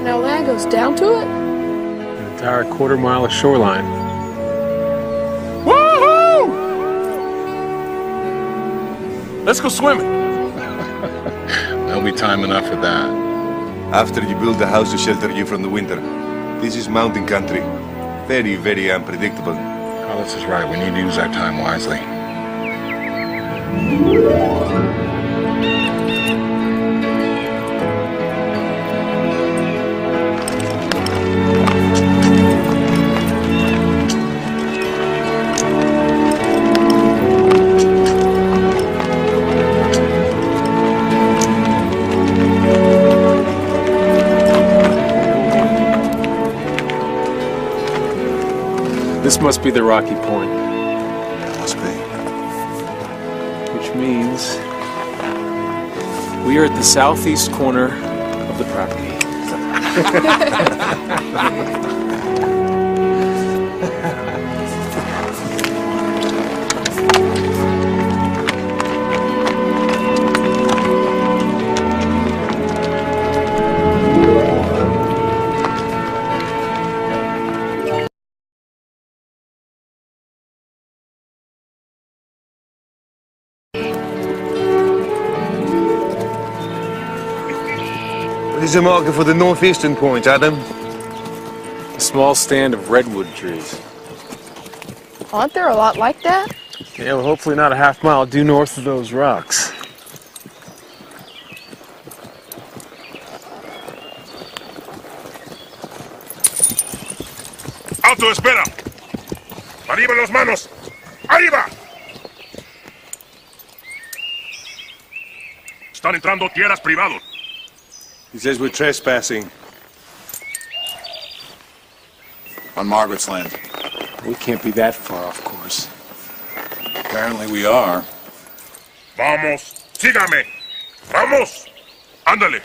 Now land goes down to it? An entire quarter-mile of shoreline. Woohoo! Let's go swimming. There'll be time enough for that. After you build a house to shelter you from the winter. This is mountain country. Very, very unpredictable. Carlos is right. We need to use our time wisely. This must be the rocky point. Must be. Which means we are at the southeast corner of the property. is the marker for the northeastern point, Adam? A small stand of redwood trees. Aren't there a lot like that? Yeah, well, hopefully not a half mile due north of those rocks. ¡Alto, espera! ¡Arriba las manos! ¡Arriba! Están entrando tierras privadas. He says we're trespassing. On Margaret's land. We can't be that far off course. Apparently we are. Vamos, sígame. Vamos. Ándale.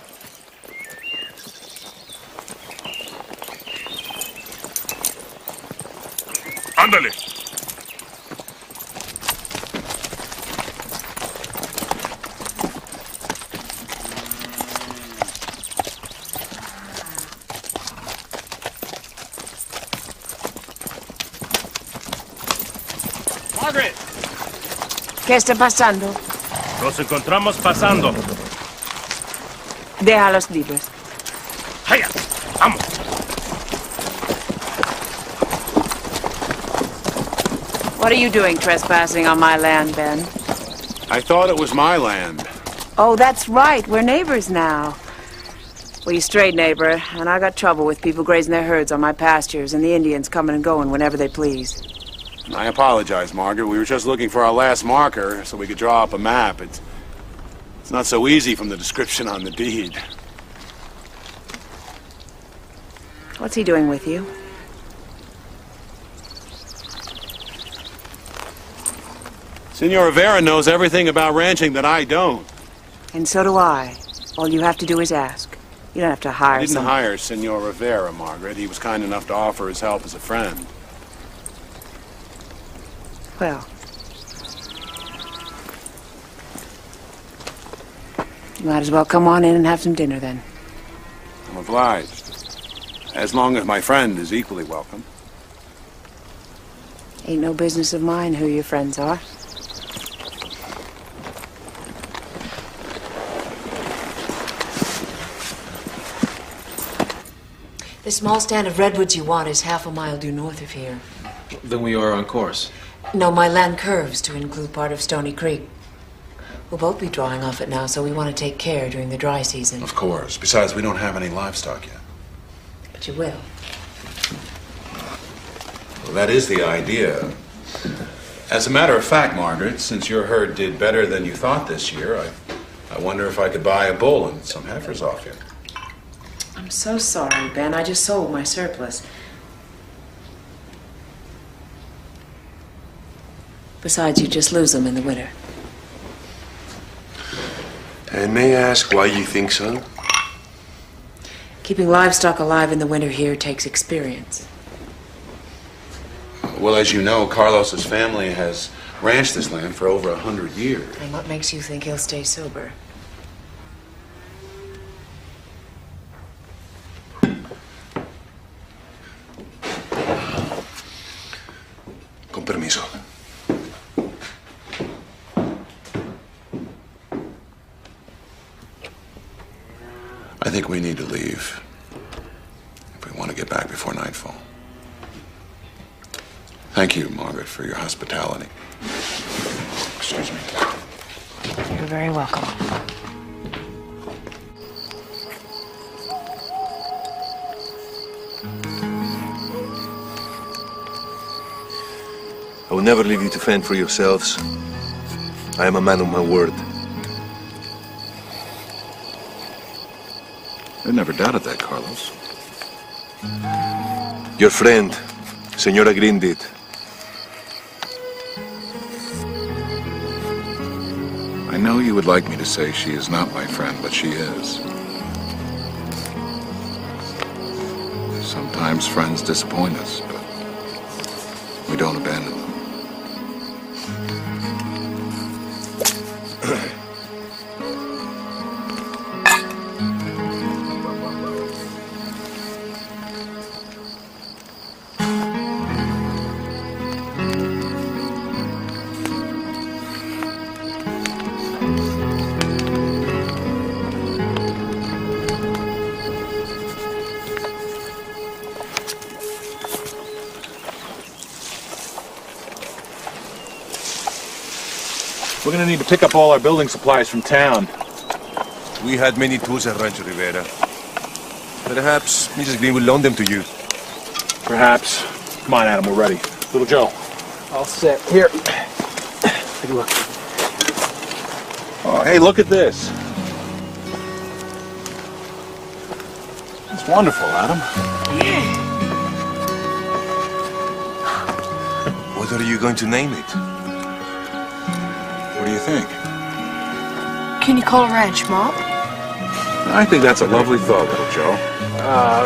Ándale. Margaret. ¿Qué está pasando? Nos encontramos pasando. Déjalos libres. ¡Haya! ¡Vamos! What are you doing trespassing on my land, Ben? I thought it was my land. Oh, that's right. We're neighbors now. Well, you strayed, neighbor, and I got trouble with people grazing their herds on my pastures and the Indians coming and going whenever they please. I apologize, Margaret. We were just looking for our last marker so we could draw up a map. It's not so easy from the description on the deed. What's he doing with you? Senor Rivera knows everything about ranching that I don't. And so do I. All you have to do is ask. You don't have to hire I didn't someone. hire Senor Rivera, Margaret. He was kind enough to offer his help as a friend. Well. You might as well come on in and have some dinner then. I'm obliged. As long as my friend is equally welcome. Ain't no business of mine who your friends are. The small stand of redwoods you want is half a mile due north of here. Then we are on course. No, my land curves to include part of Stony Creek. We'll both be drawing off it now, so we want to take care during the dry season. Of course. Besides, we don't have any livestock yet. But you will. Well, that is the idea. As a matter of fact, Margaret, since your herd did better than you thought this year, I wonder if I could buy a bull and some heifers off you. I'm so sorry, Ben. I just sold my surplus. Besides, you just lose them in the winter. And may I ask why you think so? Keeping livestock alive in the winter here takes experience. Well, as you know, Carlos's family has ranched this land for over 100 years. And what makes you think he'll stay sober? Con permiso. I think we need to leave if we want to get back before nightfall. Thank you, Margaret, for your hospitality. Excuse me. You're very welcome. I will never leave you to fend for yourselves. I am a man of my word. I never doubted that, Carlos. Your friend, Senora Green did. I know you would like me to say she is not my friend, but she is. Sometimes friends disappoint us, but we don't abandon them. We're gonna need to pick up all our building supplies from town. We had many tools at Rancho Rivera. Perhaps Mrs. Green will loan them to you. Perhaps. Come on, Adam, we're ready. Little Joe. All set. Here. Take a look. Oh, hey, look at this. It's wonderful, Adam. What are you going to name it? What do you think? Can you call a ranch, Mom? I think that's a lovely thought, little Joe.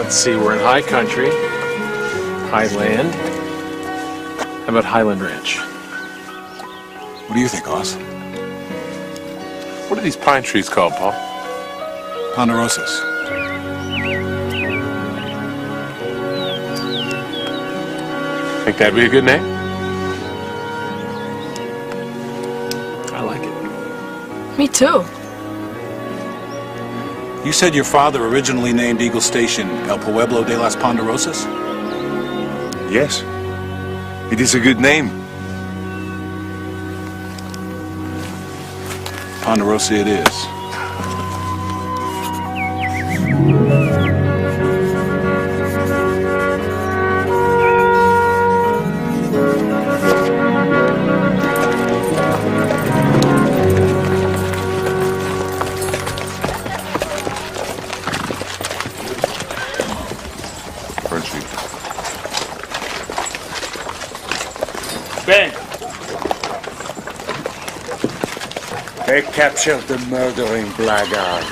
Let's see, we're in high country. Highland. How about Highland Ranch? What do you think, Oz? What are these pine trees called, Paul? Ponderosas. Think that'd be a good name? I like it. Me too. You said your father originally named Eagle Station El Pueblo de las Ponderosas? Yes. It is a good name. Ponderosa it is. Ben! They captured the murdering blackguard.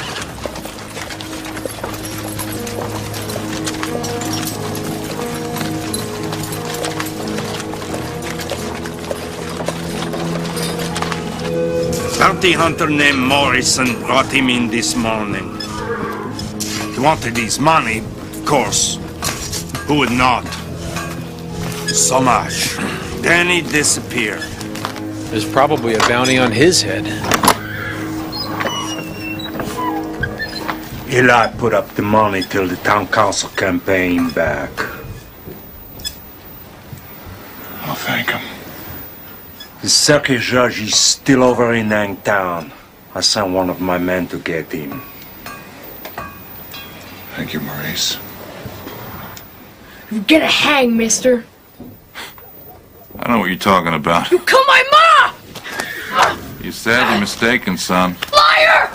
Bounty hunter named Morrison brought him in this morning. He wanted his money, of course. Who would not? So much. Then he disappeared. There's probably a bounty on his head. Eli put up the money till the town council can pay him back. I'll thank him. The circuit judge is still over in Hangtown. I sent one of my men to get him. Thank you, Maurice. You're gonna hang, mister. I know what you're talking about. You killed my ma! You're sadly mistaken, son. Liar!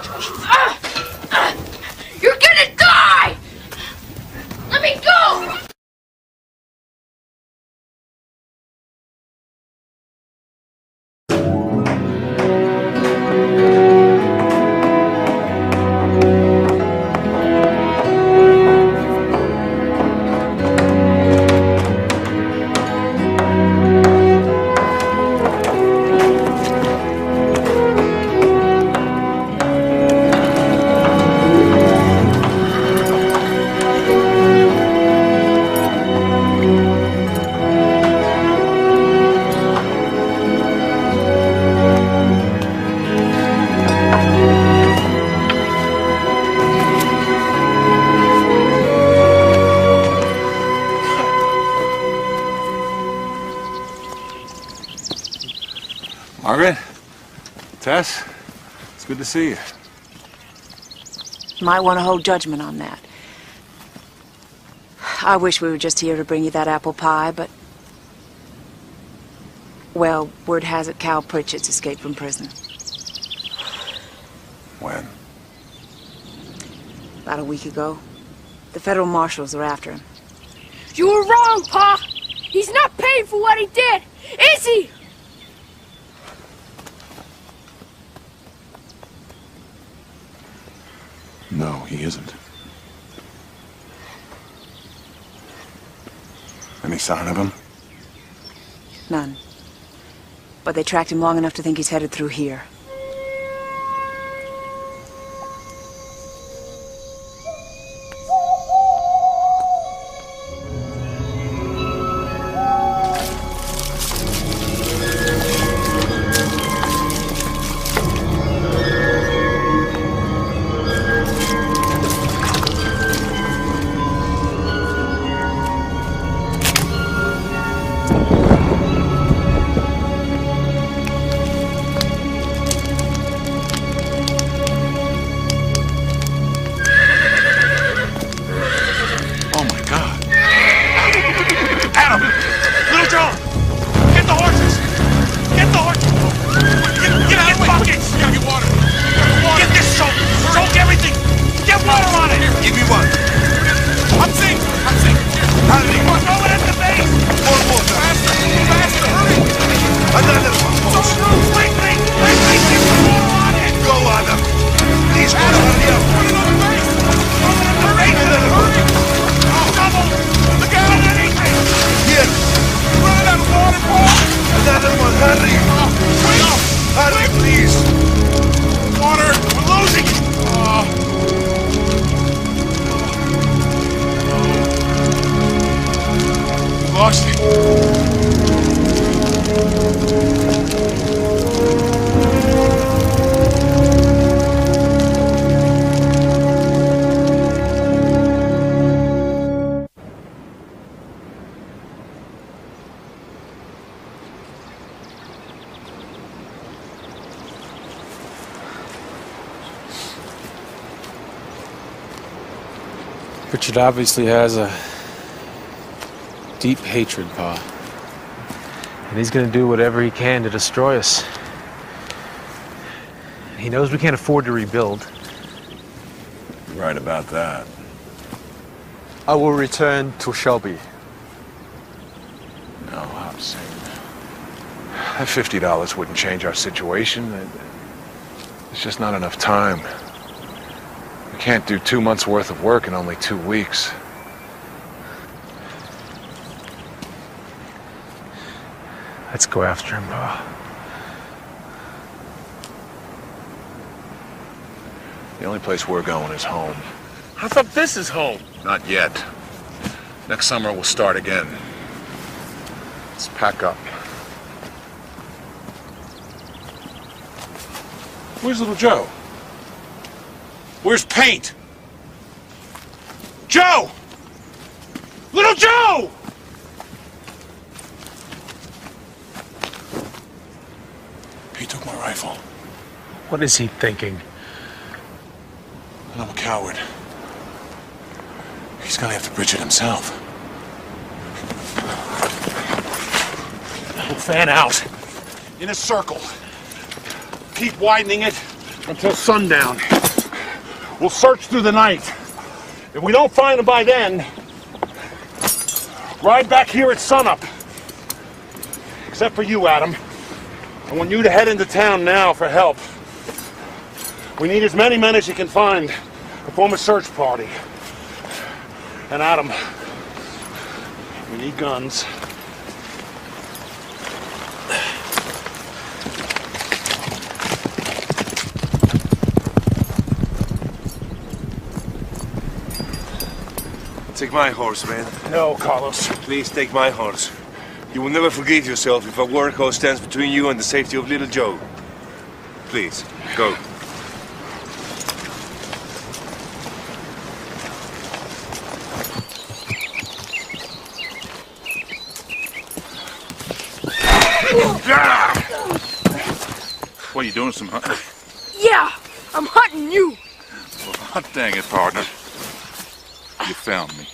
You're gonna die! Let me go! Margaret? Tess? It's good to see you. Might want to hold judgment on that. I wish we were just here to bring you that apple pie, but... Well, word has it Cal Pritchett's escaped from prison. When? About a week ago. The federal marshals are after him. You were wrong, Pa! He's not paying for what he did, is he? No, he isn't. Any sign of him? None. But they tracked him long enough to think he's headed through here. lost it. Richard obviously has a deep hatred, Pa. And he's gonna do whatever he can to destroy us. He knows we can't afford to rebuild. You're right about that. I will return to Shelby. No, Hobson. That $50 wouldn't change our situation. It's just not enough time. We can't do 2 months' worth of work in only 2 weeks. Let's go after him, Pa. The only place we're going is home. I thought this is home. Not yet. Next summer we'll start again. Let's pack up. Where's little Joe? Where's Paint? Joe! Little Joe! He took my rifle. What is he thinking? And I'm a coward. He's gonna have to bridge it himself. We'll fan out. In a circle. Keep widening it until sundown. We'll search through the night. If we don't find him by then, ride back here at sunup. Except for you, Adam. I want you to head into town now for help. We need as many men as you can find to form a search party. And Adam, we need guns. Take my horse, man. No, Carlos. Please take my horse. You will never forgive yourself if a workhorse stands between you and the safety of little Joe. Please, go. What are you doing, some hunting? Yeah, I'm hunting you. Well, hot dang it, partner. You found me.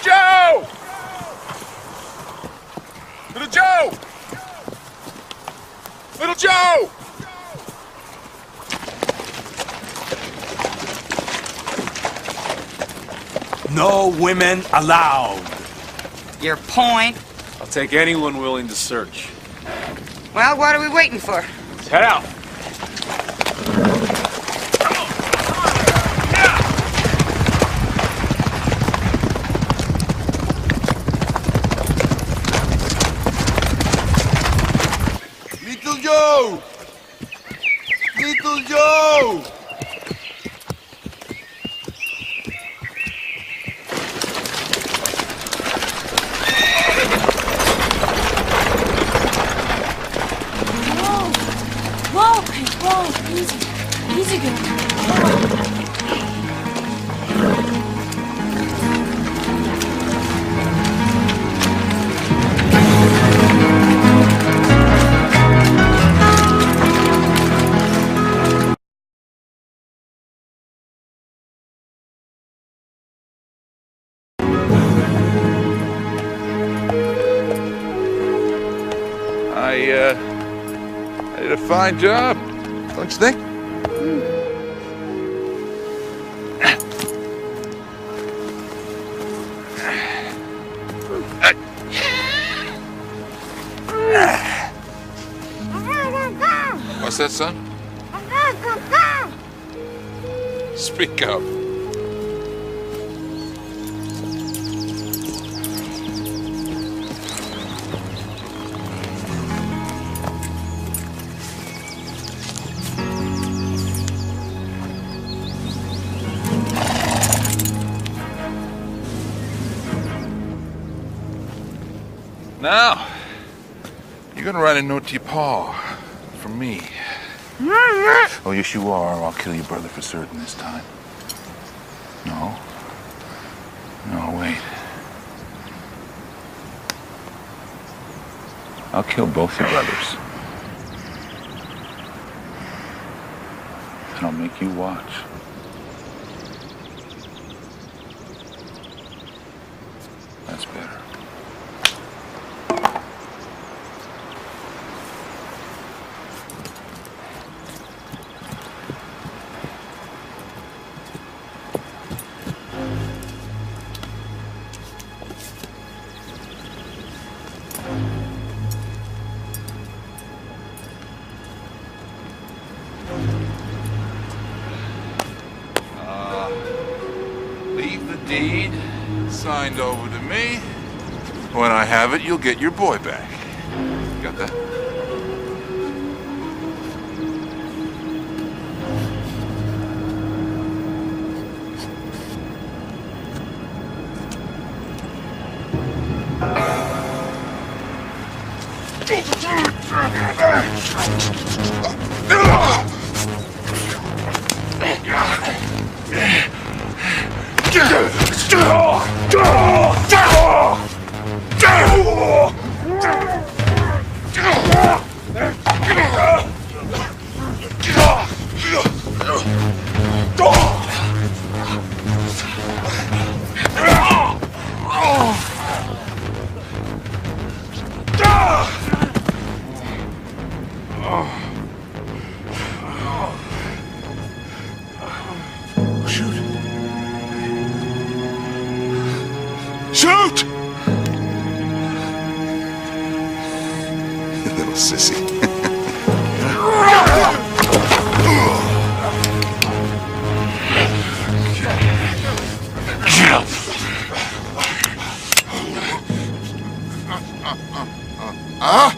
Joe! Little Joe! Little Joe! No women allowed. Your point? I'll take anyone willing to search. Well, what are we waiting for? Let's head out. Little Joe! Little Joe! Whoa, easy girl. I did a fine job, don't you think? What's that, son? Speak up. Now, you're gonna write a note to your pa from me. Oh, yes, you are. I'll kill your brother for certain this time. No. No, wait. I'll kill both your brothers. And I'll make you watch. That's better. Leave the deed signed over to me. When I have it, you'll get your boy back. Got that? Shoot! You little sissy. Huh?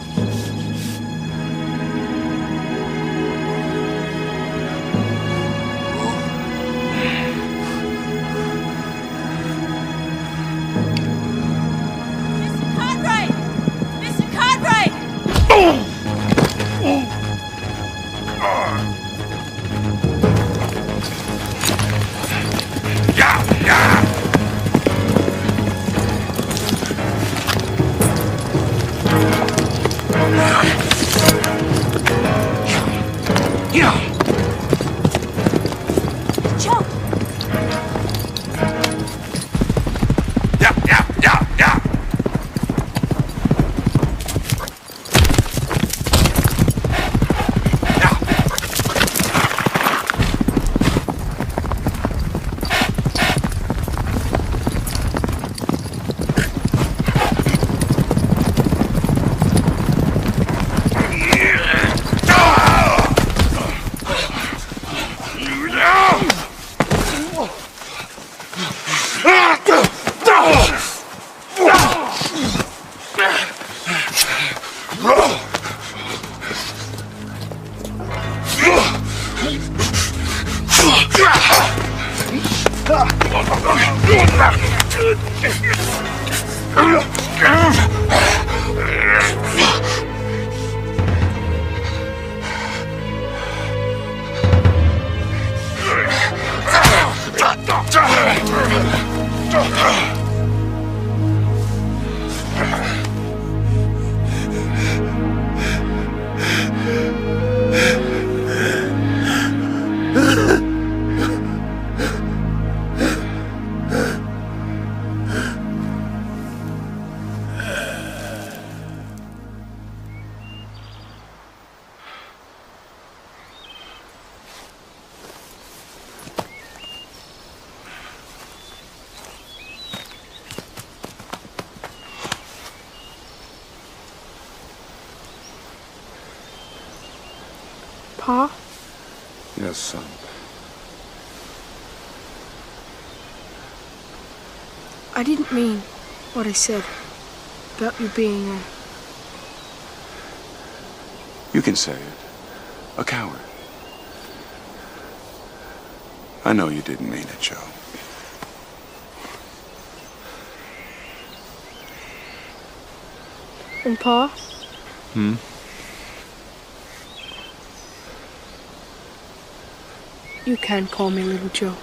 Pa? Yes, son. I didn't mean what I said about you being a... You can say it. A coward. I know you didn't mean it, Joe. And Pa? You can call me Little Joe.